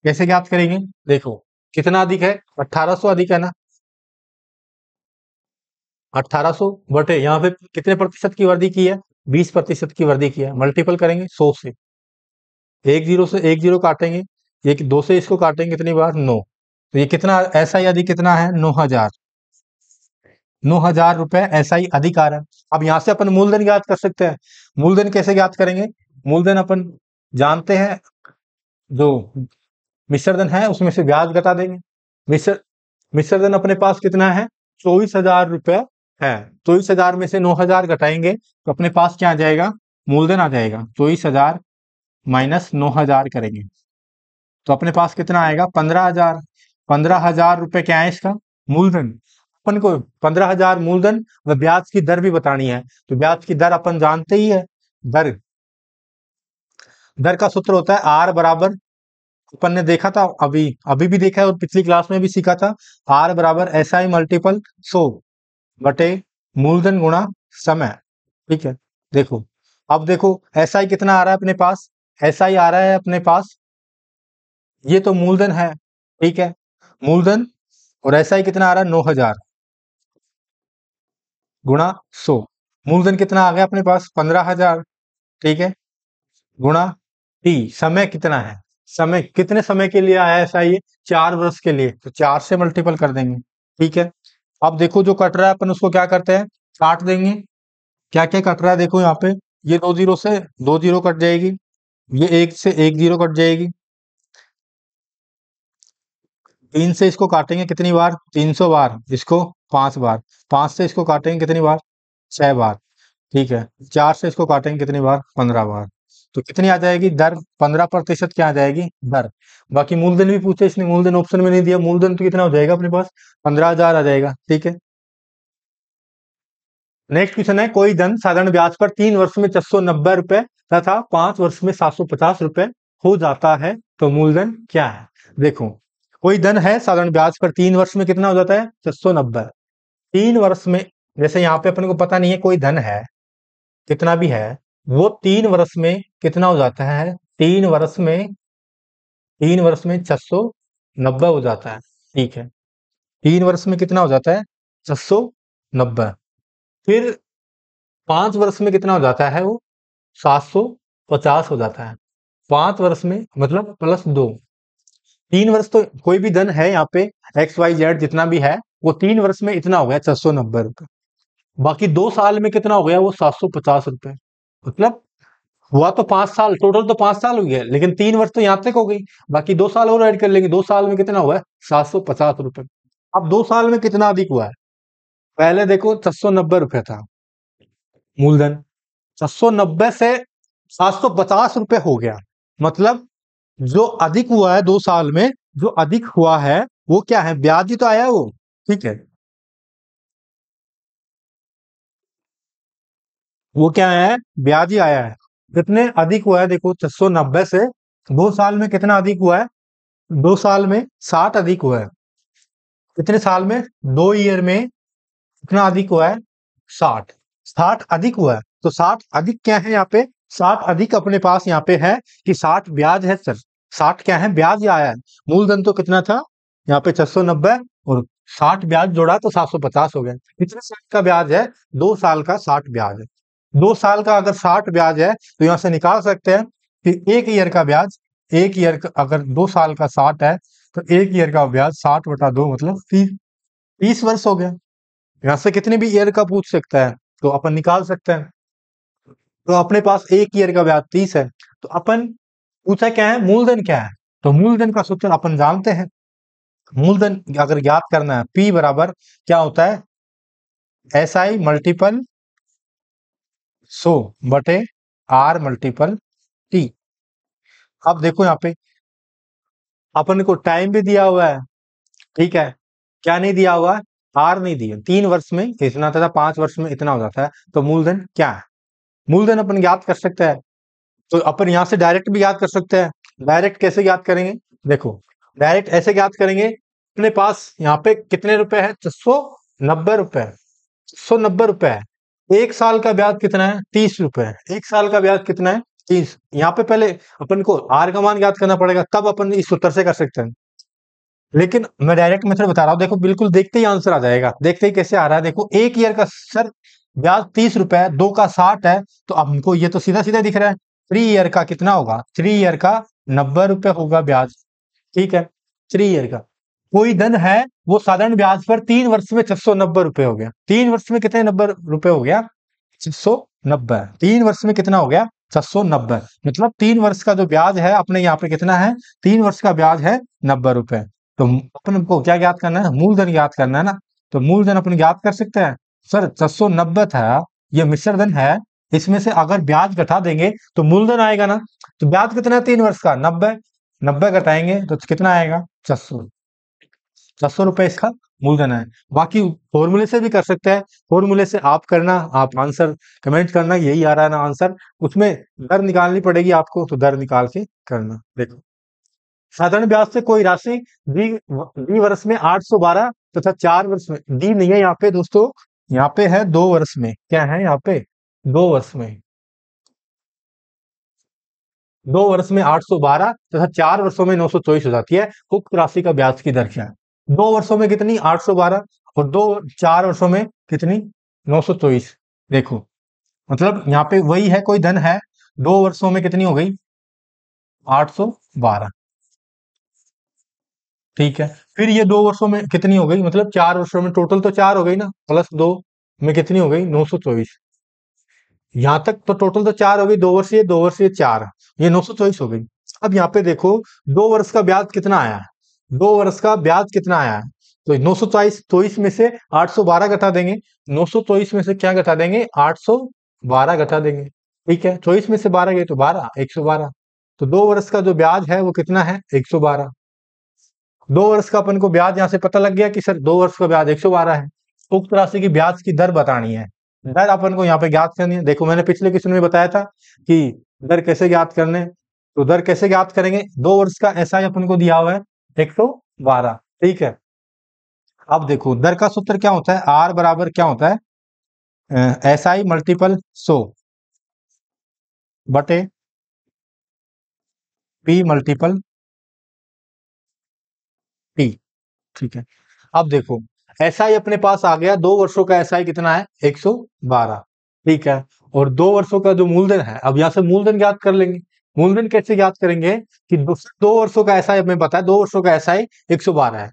कैसे ज्ञात करेंगे? देखो कितना अधिक है? 1800 अधिक है ना। 1800 बटे यहाँ पे कितने प्रतिशत की वृद्धि की है? 20% की वृद्धि की है। मल्टीपल करेंगे 100 से। एक जीरो से एक जीरो काटेंगे, एक 2 से इसको काटेंगे कितनी बार? 9। तो ये कितना एसआई अधिक कितना है? 9,000। 9,000 रुपए एसआई अधिक आ रहा है। अब यहाँ से अपन मूलधन ज्ञात कर सकते हैं। मूलधन कैसे ज्ञात करेंगे? मूलधन अपन जानते हैं, जो मिश्रधन है उसमें से ब्याज घटा देंगे। मिश्र मिश्रधन अपने पास कितना है? 24,000 रुपए है। 24,000 में से 9,000 घटाएंगे तो अपने पास क्या आ जाएगा? मूलधन आ जाएगा। 24,000 माइनस 9,000 करेंगे तो अपने पास कितना आएगा? 15,000। 15,000 रुपए क्या है इसका? मूलधन। अपन को 15,000 मूलधन व ब्याज की दर भी बतानी है। तो ब्याज की दर अपन जानते ही है। दर दर का सूत्र होता है आर बराबर, अपन ने देखा था, अभी अभी भी देखा है और पिछली क्लास में भी सीखा था। आर बराबर एस आई मल्टीपल 100 बटे मूलधन गुणा समय। ठीक है, देखो अब देखो एस आई कितना आ रहा है अपने पास? एस आई आ रहा है अपने पास, ये तो मूलधन है। ठीक है, मूलधन और एस आई कितना आ रहा है? 9,000 गुणा 100। मूलधन कितना आ गया अपने पास? 15,000। ठीक है, गुणा टी। समय कितना है? समय कितने समय के लिए आया है ऐसा? ये 4 वर्ष के लिए, तो 4 से मल्टीपल कर देंगे। ठीक है, अब देखो जो कट रहा है अपन उसको क्या करते हैं? काट देंगे। क्या क्या कट रहा है देखो यहाँ पे। ये 2 जीरो से 2 जीरो कट जाएगी, ये 1 से 1 जीरो कट जाएगी, 3 से इसको काटेंगे कितनी बार? 300 बार। इसको 5 बार। 5 से इसको काटेंगे कितनी बार? 6 बार। ठीक है, 4 से इसको काटेंगे कितनी बार? 15 बार। तो कितनी आ जाएगी दर? 15% क्या आ जाएगी? दर। बाकी मूलधन भी पूछे इसने, मूलधन ऑप्शन में नहीं दिया। मूलधन तो कितना हो जाएगा अपने पास? 15,000 आ जाएगा। ठीक है, नेक्स्ट क्वेश्चन है, कोई धन साधारण ब्याज पर 3 वर्ष में 690 रुपए तथा 5 वर्ष में 750 रुपए हो जाता है, तो मूलधन क्या है? देखो कोई धन है साधारण ब्याज पर 3 वर्ष में कितना हो जाता है? 690। 3 वर्ष में, जैसे यहाँ पे अपने को पता नहीं है, कोई धन है कितना भी है, वो 3 वर्ष में कितना हो जाता है? 3 वर्ष में 690 हो जाता है। ठीक है, 3 वर्ष में कितना हो जाता है? 690। फिर 5 वर्ष में कितना हो जाता है? वो 750 हो जाता है। 5 वर्ष में मतलब +2। 3 वर्ष तो कोई भी धन है यहाँ पे, XYZ जितना भी है, वो 3 वर्ष में इतना हो गया 690 रुपए। बाकी 2 साल में कितना हो गया? वो 750 रुपए। मतलब हुआ तो 5 साल, टोटल तो 5 साल हो गया, लेकिन 3 वर्ष तो यहाँ तक हो गई। बाकी 2 साल और ऐड कर लेंगे। 2 साल में कितना हुआ है? 750 रुपए। अब 2 साल में कितना अधिक हुआ है? पहले देखो 690 रुपए था, मूलधन 690 से 750 रुपए हो गया। मतलब जो अधिक हुआ है 2 साल में, जो अधिक हुआ है वो क्या है, ब्याज ही तो आया है वो। ठीक है, वो क्या है, ब्याज ही आया है। कितने अधिक हुआ है, देखो 690 से 2 साल में कितना अधिक हुआ है, 2 साल में 60 अधिक हुआ है। कितने साल में, 2 ईयर में कितना अधिक हुआ है, 60। 60 अधिक हुआ है, तो 60 अधिक क्या है यहाँ पे, 60 अधिक अपने पास यहाँ पे है कि 60 ब्याज है सर। 60 क्या है, ब्याज ही आया है। मूलधन तो कितना था यहाँ पे 690, और 60 ब्याज जोड़ा तो 750 हो गया। कितने साल का ब्याज है, 2 साल का 60 ब्याज है। 2 साल का अगर 60 ब्याज है तो यहाँ से निकाल सकते हैं कि 1 ईयर का ब्याज, 1 ईयर का अगर 2 साल का 60 है तो 1 ईयर का ब्याज 60/2 मतलब 30 वर्ष हो गया। यहाँ से कितने भी ईयर का पूछ सकता है तो अपन निकाल सकते हैं। तो अपने पास 1 ईयर का ब्याज 30 है, तो अपन पूछा क्या है, मूलधन क्या है, तो मूलधन का सूत्र अपन जानते हैं। मूलधन अगर ज्ञात करना है, P बराबर क्या होता है, SI मल्टीपल 100 बटे R मल्टीपल T। अब देखो यहाँ पे अपन को टाइम भी दिया हुआ है, ठीक है, क्या नहीं दिया हुआ है, R नहीं दिया। 3 वर्ष में इतना तथा 5 वर्ष में इतना हो जाता है, तो मूलधन क्या है, मूलधन अपन ज्ञात कर सकते हैं। तो अपन यहाँ से डायरेक्ट भी याद कर सकते हैं। डायरेक्ट कैसे याद करेंगे, देखो डायरेक्ट ऐसे याद करेंगे, अपने पास यहाँ पे कितने रुपए है, 690 रुपए, 690 रुपए है। 1 साल का ब्याज कितना है, 30 रुपए है। 1 साल का ब्याज कितना है, 30। यहाँ पे पहले अपन को आर का मान याद करना पड़ेगा, तब अपन इस सूत्र से कर सकते हैं। लेकिन मैं डायरेक्ट मेथड बता रहा हूँ, देखो बिल्कुल देखते ही आंसर आ जाएगा। देखते ही कैसे आ रहा है, देखो 1 ईयर का सर ब्याज 30 रुपए है, 2 का 60 है, तो अब हमको ये तो सीधा सीधा दिख रहा है। 3 ईयर का कितना होगा, 3 ईयर का 90 रुपए होगा ब्याज। ठीक है, 3 ईयर का कोई धन है वो साधारण ब्याज पर 3 वर्ष में 690 रुपए हो गया। 3 वर्ष में कितने 90 रुपए हो गया, 690। 3 वर्ष में कितना हो गया, 690। मतलब 3 वर्ष का जो ब्याज है अपने यहाँ पे कितना है, 3 वर्ष का ब्याज है 90 रुपए। तो अपन को क्या ज्ञात करना है, मूलधन ज्ञात करना है ना। तो मूलधन अपन ज्ञात कर सकते हैं। सर 690 था, ये मिश्र धन है, इसमें से अगर ब्याज घटा देंगे तो मूलधन आएगा ना। तो ब्याज कितना है 3 वर्ष का, 90। 90 घटाएंगे तो कितना आएगा, 600। 600 रुपए इसका मूलधन है। बाकी फॉर्मूले से भी कर सकते हैं, फॉर्मूले से आप करना, आप आंसर कमेंट करना, यही आ रहा है ना आंसर, उसमें दर निकालनी पड़ेगी आपको, तो दर निकाल के करना। देखो साधारण ब्याज से कोई राशि द्विवर्ष में 812 तथा 4 वर्ष में, दी नहीं है यहाँ पे दोस्तों, यहाँ पे है 2 वर्ष में। क्या है यहाँ पे, 2 वर्ष में, 2 वर्ष में 812 तथा 4 वर्षों में 924 हो जाती है। उक्त राशि का ब्याज की दर क्या है, 2 वर्षों में कितनी 812, और 4 वर्षों में कितनी 924। देखो मतलब यहाँ पे वही है, कोई धन है, 2 वर्षों में कितनी हो गई 812। ठीक है, फिर ये 2 वर्षों में कितनी हो गई, मतलब 4 वर्षों में, टोटल तो 4 हो गई ना, +2 में कितनी हो गई 924। यहाँ तक तो टोटल तो 4 हो गई, 2 वर्षीय 2 वर्षीय 4, ये 924 हो गई। अब यहाँ पे देखो 2 वर्ष का ब्याज कितना आया है, 2 वर्ष का ब्याज कितना आया है, तो 924, तो इसमें से 812 घटा देंगे। 924 में से क्या घटा देंगे, 812 घटा देंगे। ठीक है, 24 में से 12 गए तो 12, 112। तो 2 वर्ष का जो ब्याज है वो कितना है, 112। 2 वर्ष का अपन को ब्याज यहाँ से पता लग गया कि सर 2 वर्ष का ब्याज 112 है। उक्त राशि की ब्याज की दर बतानी है। दर अपन को यहाँ पे ज्ञात करनी है। देखो मैंने पिछले क्वेश्चन में बताया था कि दर कैसे ज्ञात करने, तो दर कैसे ज्ञात करेंगे, 2 वर्ष का एसआई अपन को दिया हुआ है 112। ठीक है, अब देखो दर का सूत्र क्या होता है, आर बराबर क्या होता है, एसआई मल्टीपल 100 बटे पी मल्टीपल टी। ठीक है, अब देखो एसआई अपने पास आ गया, 2 वर्षों का एसआई कितना है 112। ठीक है, और 2 वर्षों का जो मूलधन है, अब यहाँ से मूलधन ज्ञात कर लेंगे। मूलधन कैसे ज्ञात करेंगे कि 2 वर्षों का एसआई हमें पता है, 2 वर्षों का एसआई 112 है।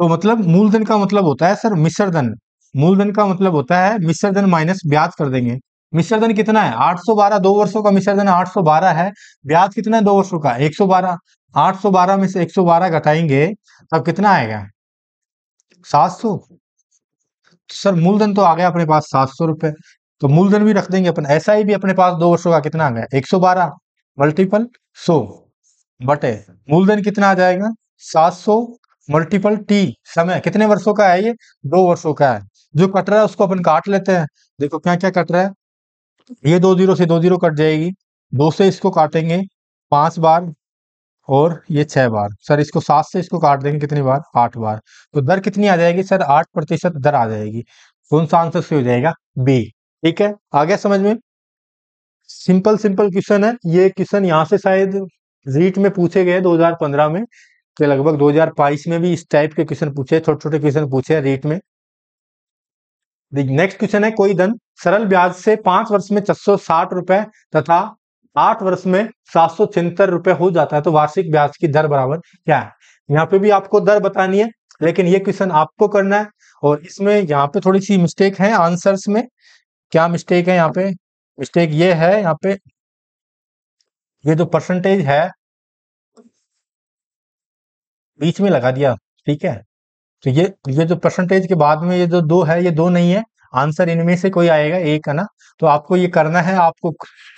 तो मतलब मूलधन का मतलब होता है सर मिश्र धन। मूलधन का मतलब होता है मिश्र धन माइनस ब्याज कर देंगे। मिश्र धन कितना है 812, 2 वर्षों का मिश्र धन 812 है। ब्याज कितना है 2 वर्षों का 112। 812 में से 112 घटाएंगे तब कितना आएगा 700। सर मूलधन तो आ गया अपने पास 700 रुपए। तो मूलधन भी रख देंगे अपन। एसआई भी अपने पास 2 वर्षों का कितना आ गया 112 मल्टीपल 100 बटे मूलधन कितना आ जाएगा 700 मल्टीपल टी। समय कितने वर्षों का है ये 2 वर्षों का है। जो कट रहा है उसको अपन काट लेते हैं। देखो क्या क्या कट रहा है, ये 2 जीरो से 2 जीरो कट जाएगी, 2 से इसको काटेंगे 5 बार और ये 6 बार। सर इसको 7 से इसको काट देंगे कितनी बार 8 बार। तो दर कितनी आ जाएगी सर 8% दर आ जाएगी। कौन सा आंसर से हो जाएगा बी। ठीक है, आ गया समझ में। सिंपल सिंपल क्वेश्चन है ये। क्वेश्चन यहाँ से शायद रीट में पूछे गए 2015 में, के लगभग 2022 में भी इस टाइप के क्वेश्चन पूछे, छोटे छोटे क्वेश्चन पूछे रीट में। नेक्स्ट क्वेश्चन है, कोई धन सरल ब्याज से 5 वर्ष में 660 रुपए तथा 8 वर्ष में 776 रुपए हो जाता है तो वार्षिक ब्याज की दर बराबर क्या है। यहाँ पे भी आपको दर बतानी है, लेकिन ये क्वेश्चन आपको करना है। और इसमें यहाँ पे थोड़ी सी मिस्टेक है आंसर्स में। क्या मिस्टेक है यहाँ पे, मिस्टेक ये है यहाँ पे, ये जो परसेंटेज है बीच में लगा दिया। ठीक है, तो ये जो परसेंटेज के बाद में ये जो 2 है, ये 2 नहीं है, आंसर इनमें से कोई आएगा एक, है ना। तो आपको ये करना है, आपको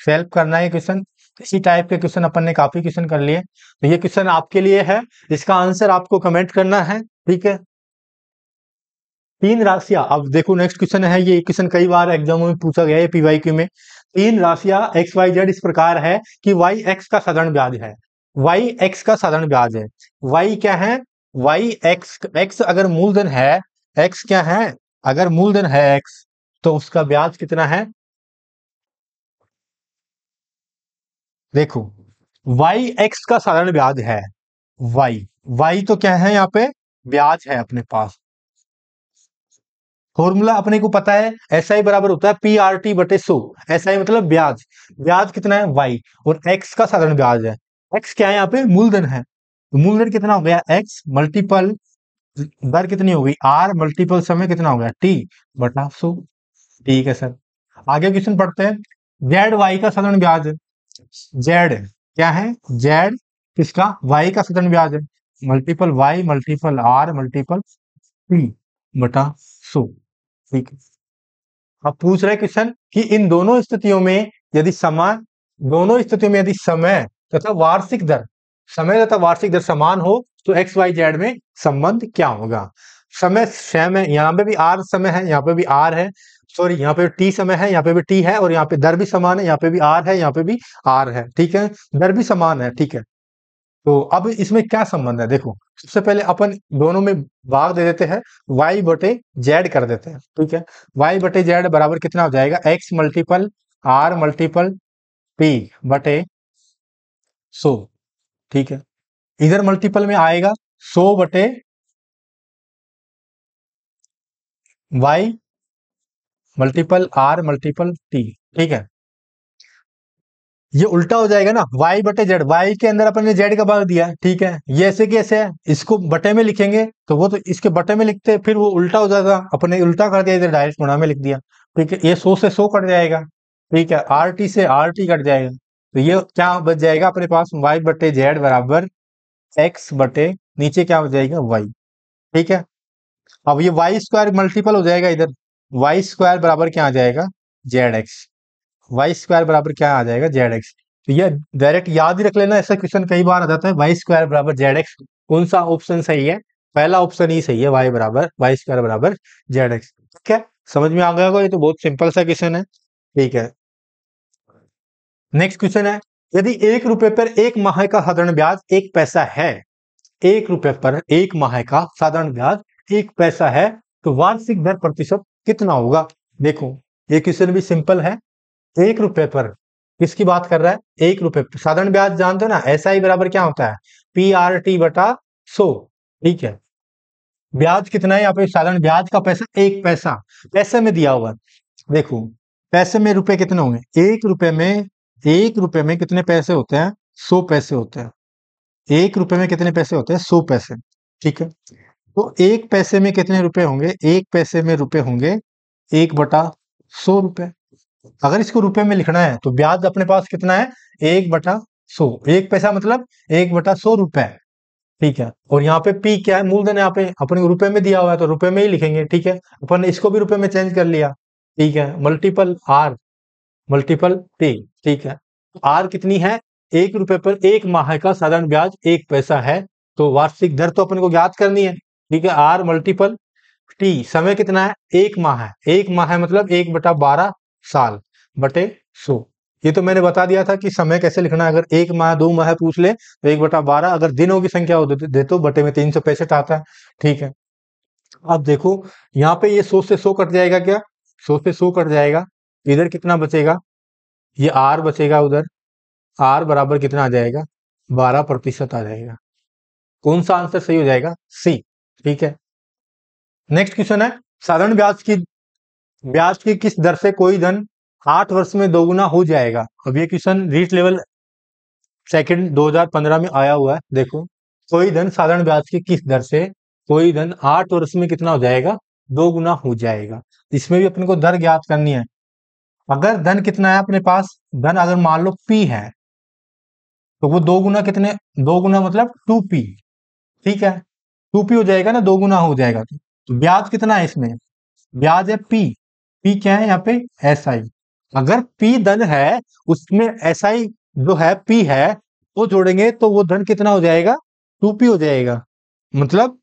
सेल्फ करना है क्वेश्चन। इसी टाइप के क्वेश्चन अपन ने काफी क्वेश्चन कर लिए, तो ये क्वेश्चन आपके लिए है। इसका आंसर आपको कमेंट करना है। ठीक है, 3 राशियां। अब देखो नेक्स्ट क्वेश्चन है, ये क्वेश्चन कई बार एग्जामों में पूछा गया है पीवाईक्यू में। 3 राशियां एक्स वाई जेड इस प्रकार है कि वाई एक्स का साधारण ब्याज है। वाई एक्स का साधारण ब्याज है। वाई क्या है, वाई एक्स, एक्स अगर मूलधन है, एक्स क्या है, अगर मूलधन है एक्स तो उसका ब्याज कितना है। देखो वाई एक्स का साधारण ब्याज है, वाई, वाई तो क्या है यहाँ पे ब्याज है अपने पास। फॉर्मूला अपने को पता है, एस आई बराबर होता है पी आर टी बटे 100। एस आई मतलब ब्याज, ब्याज कितना है वाई, और एक्स का साधारण ब्याज है। एक्स क्या है यहाँ पे मूलधन है, तो मूलधन कितना हो गया एक्स मल्टीपल दर कितनी हो गई आर मल्टीपल समय कितना हो गया टी बटा 100। ठीक है सर, आगे क्वेश्चन पढ़ते हैं। जेड वाई का साधारण ब्याज है। जेड क्या है, जेड किसका वाई का साधारण ब्याज है, multiple Y multiple R multiple T बटा 100। ठीक है, अब पूछ रहे क्वेश्चन कि इन दोनों स्थितियों में यदि समान, दोनों स्थितियों में यदि समय तथा वार्षिक दर, समय तथा वार्षिक दर समान हो तो एक्स वाई जेड में संबंध क्या होगा। समय सेम है, यहाँ पे भी आर समय है, यहाँ पे भी आर है, सॉरी यहाँ पे टी समय है, यहाँ पे भी टी है, और यहाँ पे दर भी समान है, यहाँ पे भी आर है, यहाँ पे भी आर है। ठीक है, दर भी समान है। ठीक है, तो अब इसमें क्या संबंध है, देखो सबसे पहले अपन दोनों में भाग दे देते हैं, y बटे जेड कर देते हैं। ठीक है, y बटे जेड बराबर कितना हो जाएगा x multiple r multiple p बटे 100। ठीक है, इधर मल्टीपल में आएगा 100 बटे y multiple r multiple t। ठीक है, ये उल्टा हो जाएगा ना, y बटे जेड, y के अंदर अपन ने z का भाग दिया। ठीक है, ये ऐसे कैसे है, इसको बटे में लिखेंगे तो वो तो इसके बटे में लिखते फिर वो उल्टा हो जाएगा, अपन ने उल्टा कर दिया, इधर डायरेक्ट गुणा में लिख दिया। ठीक है, ये 100 से 100 कट जाएगा। ठीक है, आर टी से आर टी कट जाएगा, तो ये क्या बच जाएगा अपने पास y बटे जेड बराबर x बटे नीचे क्या हो जाएगा y। ठीक है, अब ये वाई स्क्वायर मल्टीपल हो जाएगा इधर, वाई स्क्वायर बराबर क्या आ जाएगा जेड एक्स, वाई स्क्वायर बराबर क्या आ जाएगा जेड एक्स। तो ये डायरेक्ट याद ही रख लेना, ऐसा क्वेश्चन कई बार आ जाता है, वाई स्क्वायर बराबर जेड एक्स। कौन सा ऑप्शन सही है, पहला ऑप्शन ही सही है, वाई बराबर वाई स्क्वायर बराबर जेड एक्स। ठीक है, समझ में आ गया होगा, ये तो बहुत सिंपल सा क्वेश्चन है। ठीक है, नेक्स्ट क्वेश्चन है, यदि 1 रुपए पर 1 माह का साधारण ब्याज 1 पैसा है, 1 रुपए पर 1 माह का साधारण ब्याज 1 पैसा है तो वार्षिक दर प्रतिशत कितना होगा। देखो ये क्वेश्चन भी सिंपल है, 1 रुपए पर किसकी बात कर रहा है, 1 रुपए साधारण ब्याज जानते हो ना, एस आई बराबर क्या होता है पी आर टी बटा 100। ठीक है, ब्याज कितना है यहाँ पे, साधारण ब्याज का पैसा 1 पैसा, पैसे में दिया हुआ है। देखो पैसे में रुपए कितने होंगे, 1 रुपए में कितने पैसे होते हैं 100 पैसे होते हैं। 1 रुपए में कितने पैसे होते हैं 100 पैसे। ठीक है, तो 1 पैसे में कितने रुपए होंगे, 1 पैसे में रुपए होंगे 1/100 रुपए। अगर इसको रुपए में लिखना है तो ब्याज अपने पास कितना है 1/100, 1 पैसा मतलब 1/100 रुपए। ठीक है, और यहाँ पे पी क्या है मूलधन, यहाँ पे अपने को रुपए में दिया हुआ है तो रुपए में ही लिखेंगे। ठीक है, अपन ने इसको भी रुपए में चेंज कर लिया, ठीक है, मल्टीपल आर, मल्टीपल टी, ठीक है। आर कितनी है? 1 रुपए पर 1 माह का साधारण ब्याज 1 पैसा है। तो वार्षिक दर तो अपन को ज्ञात करनी है, ठीक है। आर मल्टीपल टी, समय कितना है? 1 माह है। 1 माह है मतलब 1/12 साल बटे 100। ये तो मैंने बता दिया था कि समय कैसे लिखना है। अगर 1 माह 2 माह पूछ ले तो 1/12, अगर दिनों की संख्या हो दे तो बटे में 365 आता है, ठीक है। अब देखो यहाँ पे ये 100 से 100 कट जाएगा क्या? 100 से 100 कट जाएगा। इधर कितना बचेगा? ये आर बचेगा उधर। आर बराबर कितना आ जाएगा? 12% आ जाएगा। कौन सा आंसर सही हो जाएगा? सी, ठीक है। नेक्स्ट क्वेश्चन है, साधारण ब्याज की किस दर से कोई धन 8 वर्ष में दोगुना हो जाएगा? अब ये क्वेश्चन रीट लेवल सेकंड 2015 में आया हुआ है। देखो, कोई धन साधारण ब्याज की किस दर से कोई धन 8 वर्ष में कितना हो जाएगा? दोगुना हो जाएगा। इसमें भी अपन को दर ज्ञात करनी है। अगर धन कितना है अपने पास, धन अगर मान लो पी है, तो वो दो गुना कितने, दो गुना मतलब 2p, ठीक है। 2p हो जाएगा ना, दो गुना हो जाएगा। तो ब्याज कितना है इसमें? ब्याज है पी। पी क्या है यहाँ पे? S I. अगर पी धन है, उसमें एस आई जो है पी है, वो जोड़ेंगे तो वो धन कितना हो जाएगा? 2p हो जाएगा। मतलब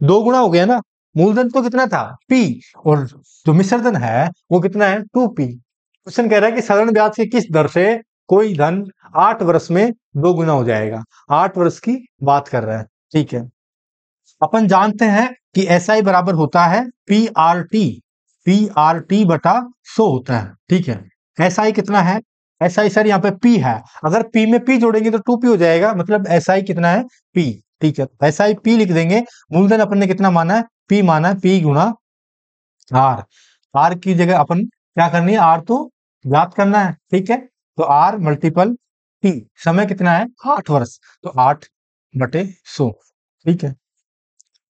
दो गुना हो गया ना। मूलधन तो कितना था? पी, और जो मिश्र धन है वो कितना है? 2p। क्वेश्चन कह रहा है कि साधारण ब्याज की किस दर से कोई धन 8 वर्ष में दो गुना हो जाएगा? 8 वर्ष की बात कर रहा है, ठीक है। अपन जानते हैं कि एस आई बराबर होता है P R T, P R T बटा 100 होता है, ठीक है। एस आई कितना है? एस आई सर यहाँ पे पी है। अगर पी में पी जोड़ेंगे तो 2p हो जाएगा, मतलब एस आई कितना है? पी, ठीक है। एस आई पी लिख देंगे। मूलधन अपन ने कितना माना है? पी माना है, पी गुणा आर। आर की जगह अपन क्या करनी है? आर तो ज्ञात करना है, ठीक है। तो आर मल्टीपल टी, समय कितना है? 8 वर्ष, तो 8/100, ठीक है।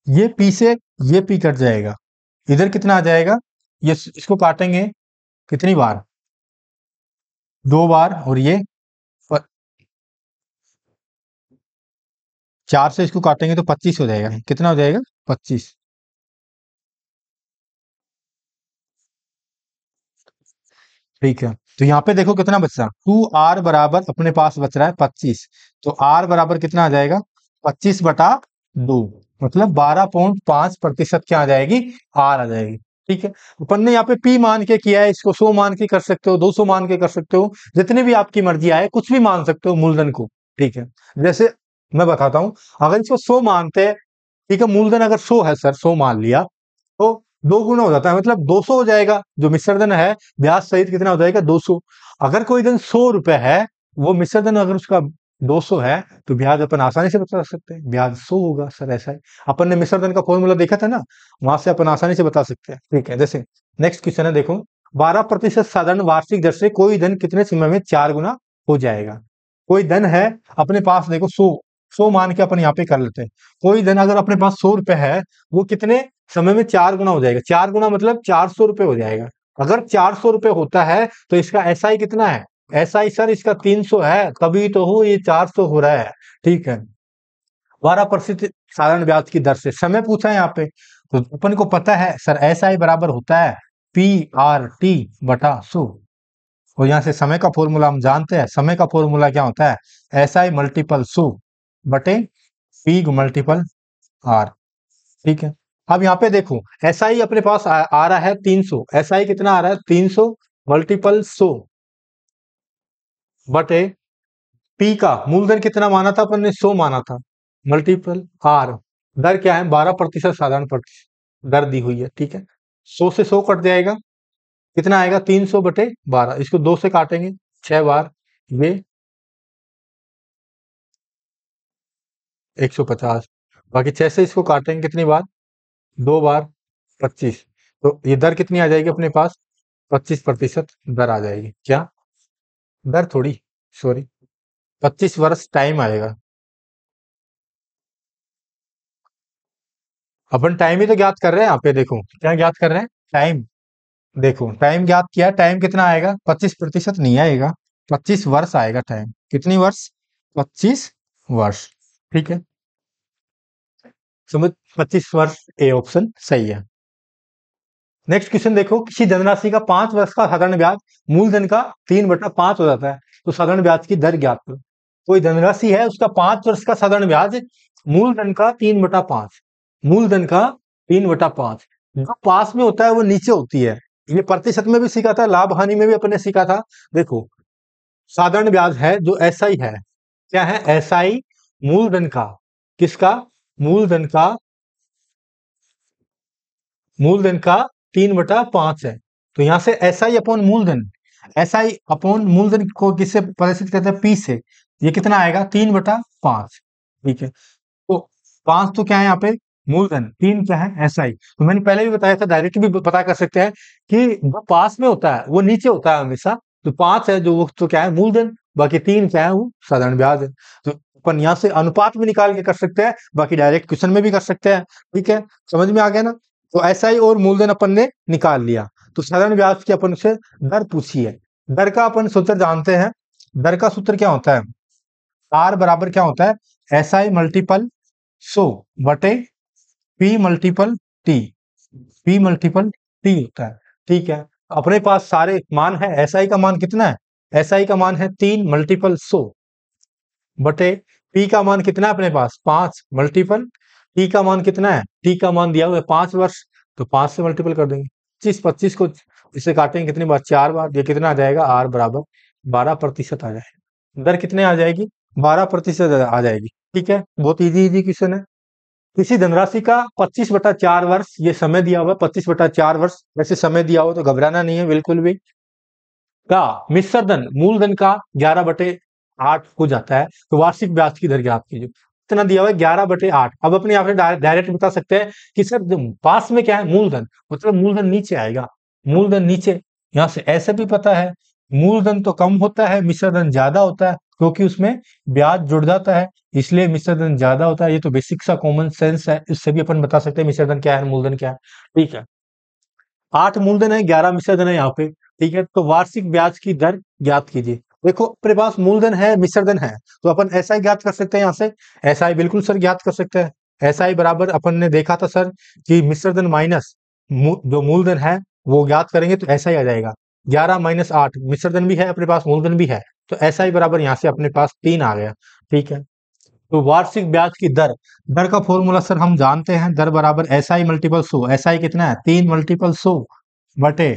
ये पी से ये पी कट जाएगा, इधर कितना आ जाएगा? ये इसको काटेंगे कितनी बार? 2 बार। और ये 4 से इसको काटेंगे तो 25 हो जाएगा। कितना हो जाएगा? 25, ठीक है। तो यहाँ पे देखो कितना बच रहा, 2r बराबर अपने पास बच रहा है 25। तो r बराबर कितना आ जाएगा? 25/2, मतलब 12.5% क्या आ जाएगी? r आ जाएगी, ठीक है। अपन ने यहाँ पे p मान के किया है, इसको 100 मान के कर सकते हो, 200 मान के कर सकते हो, जितनी भी आपकी मर्जी आए, कुछ भी मान सकते हो मूलधन को, ठीक है। जैसे मैं बताता हूँ, अगर इसको 100 मानते हैं, ठीक है, मूलधन अगर 100 है सर, 100 मान लिया, तो दो गुना हो जाता है, मतलब 200 हो जाएगा। जो मिश्रधन है ब्याज सहित कितना हो जाएगा? 200। अगर कोई धन 100 रुपए है, वो मिश्रधन अगर उसका 200 है, तो ब्याज अपन आसानी से बता सकते हैं, ब्याज 100 होगा सर, ऐसा है। अपन ने मिश्रधन का फॉर्मूला देखा था ना, वहां से अपन आसानी से बता सकते हैं, ठीक है। जैसे नेक्स्ट क्वेश्चन है, देखो, 12% साधारण वार्षिक दर से कोई धन कितने समय में 4 गुना हो जाएगा? कोई धन है अपने पास, देखो 100, 100 मान के अपन यहाँ पे कर लेते हैं। कोई धन अगर अपने पास 100 रुपए है, वो कितने समय में 4 गुना हो जाएगा? 4 गुना मतलब 400 रुपए हो जाएगा। अगर 400 रुपए होता है तो इसका एसआई कितना है? एसआई सर इसका 300 है, तभी तो हो ये 400 हो रहा है, ठीक है। 12% साधारण ब्याज की दर से समय पूछा है यहाँ पे, तो अपन को पता है सर एसआई बराबर होता है पी आर टी बटा 100। और यहाँ से समय का फॉर्मूला हम जानते हैं। समय का फॉर्मूला क्या होता है? एसआई मल्टीपल 100 बटे पी मल्टीपल आर, ठीक है। अब यहाँ पे देखो, एसआई अपने पास आ रहा है 300। एसआई कितना आ रहा है? 300 मल्टीपल 100 बटे पी का मूलधन कितना माना था अपन ने? 100 माना था, मल्टीपल आर। दर क्या है? 12% साधारण प्रतिशत दर दी हुई है, ठीक है। 100 से 100 कट जाएगा, कितना आएगा? 300/12। इसको 2 से काटेंगे 6 बार, ये 150। बाकी 6 से इसको काटेंगे कितनी बार? 2 बार, 25। तो ये दर कितनी आ जाएगी अपने पास? 25% दर आ जाएगी। क्या दर? थोड़ी, सॉरी, 25 वर्ष टाइम आएगा। अपन टाइम ही तो ज्ञात कर रहे हैं यहाँ पे, देखो क्या ज्ञात कर रहे हैं? टाइम। देखो टाइम ज्ञात किया, टाइम कितना आएगा? 25% नहीं आएगा, 25 वर्ष आएगा टाइम। कितनी वर्ष? 25 वर्ष, ठीक है। समझ, 25 वर्ष ए ऑप्शन सही है। नेक्स्ट क्वेश्चन देखो, किसी धनराशि का 5 वर्ष का साधारण ब्याज मूलधन का 3/5 हो जाता है, तो साधारण ब्याज की दर ज्ञात करो। कोई धनराशि है, उसका 5 वर्ष का साधारण ब्याज मूलधन का 3/5, मूलधन का 3/5। जो पास में होता है वो नीचे होती है। ये प्रतिशत में भी सीखा था, लाभ हानि में भी अपन ने सीखा था। देखो, साधारण ब्याज है जो एसआई है, क्या है? एसआई मूलधन का, किसका? मूलधन का, मूलधन का 3/5 है। तो यहां से एसआई अपॉन मूलधन, एसआई अपॉन मूलधन को किससे प्रदर्शित करते हैं? पी से। ये कितना आएगा? 3/5। ठीक है, तो 5 तो क्या है यहाँ पे? मूलधन। 3 क्या है? एसआई। तो मैंने पहले भी बताया था, डायरेक्ट भी पता कर सकते हैं कि जो पास में होता है वो नीचे होता है हमेशा। तो 5 है जो, वो तो क्या है? मूलधन। बाकी 3 क्या है? वो साधारण ब्याज है। तो अपन यहाँ से अनुपात भी निकाल के कर सकते हैं, बाकी डायरेक्ट क्वेश्चन में भी कर सकते हैं। ठीक है, समझ में आ गया ना? तो एसआई और मूलधन अपन ने निकाल लिया। तो साधारण ब्याज की अपन से दर पूछी है। दर का अपन सूत्र जानते हैं। दर का सूत्र क्या होता है? आर बराबर क्या होता है? एसआई मल्टीपल 100 बटे P multiple T, P multiple T होता है। ठीक है, अपने पास सारे मान है। एसआई का मान कितना है? एसआई का मान है 3 मल्टीपल 100 बटे पी का मान कितना है अपने पास? 5 मल्टीपल टी का मान कितना है? टी का मान दिया हुआ है 5 वर्ष, तो 5 से मल्टीपल कर देंगे। 25 को इसे काटेंगे कितनी बार? 4 बार। ये कितना आ जाएगा? आर बराबर 12% आ जाएगा। दर कितने आ जाएगी? 12% आ जाएगी। ठीक है, बहुत इजी इजी क्वेश्चन है। किसी धनराशि का 25/4 वर्ष, ये समय दिया हुआ है 25/4 वर्ष, वैसे समय दिया हुआ तो घबराना नहीं है बिल्कुल भी। का मिश्र धन मूलधन का 11/8 हो जाता है, तो वार्षिक ब्याज की दर ज्ञात कीजिए। इतना दिया हुआ है 11/8। अब अपने यहाँ पे डायरेक्ट बता सकते हैं कि सर पास में क्या है? मूलधन, मतलब मूलधन नीचे आएगा। मूलधन नीचे, यहाँ से ऐसे भी पता है मूलधन तो कम होता है, मिश्र धन ज्यादा होता है, क्योंकि उसमें ब्याज जुड़ जाता है, इसलिए मिश्र धन ज्यादा होता है। ये तो बेसिक सा कॉमन सेंस है, इससे भी अपन बता सकते हैं मिश्र धन क्या है, मूलधन क्या है। ठीक है, 8 मूलधन है, 11 मिश्रधन है यहाँ पे। ठीक है, तो वार्षिक ब्याज की दर ज्ञात कीजिए। देखो, अपने पास मूलधन है, मिश्रधन है, तो अपन एसआई ज्ञात कर सकते हैं यहाँ से। एसआई बिल्कुल सर ज्ञात कर सकते हैं। एसआई बराबर अपन ने देखा था सर कि मिश्रधन माइनस जो मूलधन है वो ज्ञात करेंगे तो एसआई आ जाएगा। 11 - 8, मिश्रधन भी है अपने पास, मूलधन भी है, तो एसआई बराबर यहाँ से अपने पास 3 आ गया। ठीक है, तो वार्षिक ब्याज की दर, दर का फॉर्मूला सर हम जानते हैं। दर बराबर एसआई मल्टीपल 100। एसआई कितना है? 3 मल्टीपल 100 बटे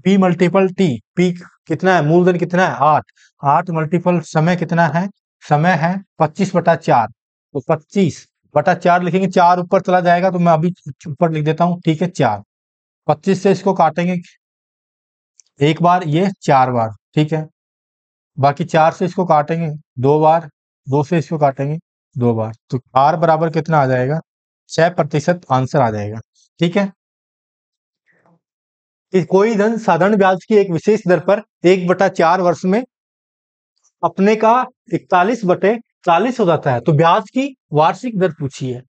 पी मल्टीपल टी। पी कितना है? मूलधन कितना है? 8। 8 मल्टीपल समय कितना है? समय है 25/4, तो 25/4 लिखेंगे। 4 ऊपर चला जाएगा तो मैं अभी ऊपर लिख देता हूँ। ठीक है, 4। 25 से इसको काटेंगे एक बार, ये 4 बार। ठीक है, बाकी 4 से इसको काटेंगे 2 बार, 2 से इसको काटेंगे 2 बार, तो आर बराबर कितना आ जाएगा? 6% आंसर आ जाएगा। ठीक है, कि कोई धन साधारण ब्याज की एक विशेष दर पर 1/4 वर्ष में अपने का 41/40 हो जाता है, तो ब्याज की वार्षिक दर पूछी है।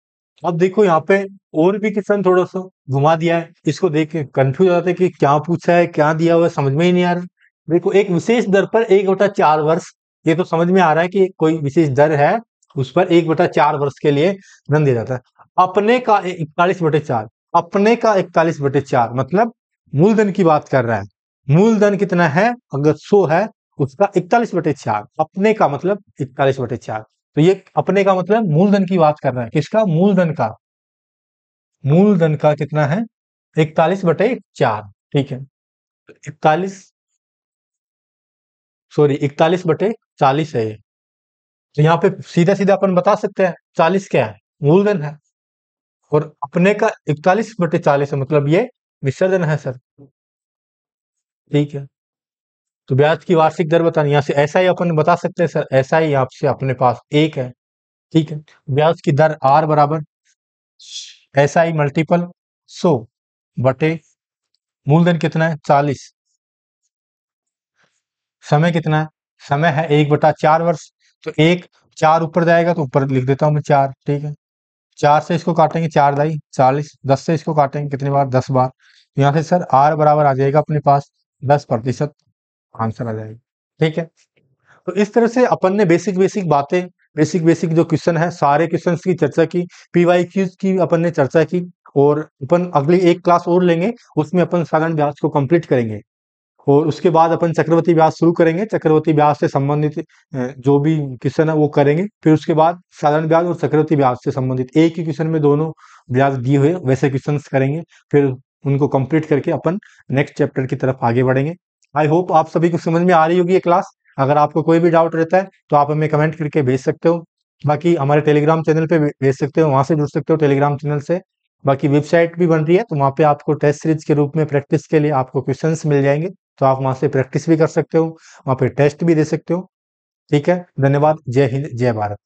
अब देखो यहाँ पे और भी क्वेश्चन थोड़ा सा घुमा दिया है, इसको देख के कंफ्यूज हो जाते हैं कि क्या पूछा है, क्या दिया हुआ है, समझ में ही नहीं आ रहा। देखो, एक विशेष दर पर 1/4 वर्ष, ये तो समझ में आ रहा है कि कोई विशेष दर है, उस पर 1/4 वर्ष के लिए धन दिया जाता है। अपने का 41/4, अपने का 41/4 मतलब मूलधन की बात कर रहा है। मूलधन कितना है? अगर 100 है, उसका 41/4, अपने का मतलब 41/4। तो ये अपने का मतलब मूलधन की बात कर रहा है। किसका? मूलधन का। मूलधन का कितना है? 41/4। ठीक है, 41, सॉरी 41/40 है ये। तो यहाँ पे सीधा सीधा अपन बता सकते हैं 40 क्या है? मूलधन है, और अपने का 41/40 है, मतलब ये विसर्जन है सर। ठीक है, तो ब्याज की वार्षिक दर बतानी, यहाँ से ऐसा ही अपन बता सकते हैं सर, ऐसा ही आपसे अपने पास एक है। ठीक है, ब्याज की दर आर बराबर ऐसा ही मल्टीपल 100 बटे मूलधन कितना है? 40। समय कितना है? समय है 1/4 वर्ष, तो एक 4 ऊपर जाएगा तो ऊपर लिख देता हूं मैं 4। ठीक है, 4 से इसको काटेंगे 4 दाई 40, 10 से इसको काटेंगे कितनी बार? 10 बार। यहाँ से सर आर बराबर आ जाएगा अपने पास 10% आंसर आ जाएगा। ठीक है, तो इस तरह से अपन ने बेसिक बेसिक बातें, बेसिक बेसिक जो क्वेश्चन है, सारे क्वेश्चंस की चर्चा की, पीवाईक्यूज की अपन ने चर्चा की, और अपन अगली एक क्लास और लेंगे, उसमें अपन साधारण ब्याज को कंप्लीट करेंगे और उसके बाद अपन चक्रवृद्धि ब्याज शुरू करेंगे। चक्रवृद्धि ब्याज से संबंधित जो भी क्वेश्चन है वो करेंगे। फिर उसके बाद साधारण ब्याज और चक्रवृद्धि ब्याज से संबंधित एक ही क्वेश्चन में दोनों ब्याज दिए हुए वैसे क्वेश्चन करेंगे। फिर उनको कंप्लीट करके अपन नेक्स्ट चैप्टर की तरफ आगे बढ़ेंगे। आई होप आप सभी को समझ में आ रही होगी ये क्लास। अगर आपको कोई भी डाउट रहता है तो आप हमें कमेंट करके भेज सकते हो। बाकी हमारे टेलीग्राम चैनल पे भेज सकते हो, वहां से जुड़ सकते हो टेलीग्राम चैनल से। बाकी वेबसाइट भी बन रही है, तो वहाँ पे आपको टेस्ट सीरीज के रूप में प्रैक्टिस के लिए आपको क्वेश्चंस मिल जाएंगे, तो आप वहां से प्रैक्टिस भी कर सकते हो, वहां पे टेस्ट भी दे सकते हो। ठीक है, धन्यवाद। जय हिंद, जय भारत।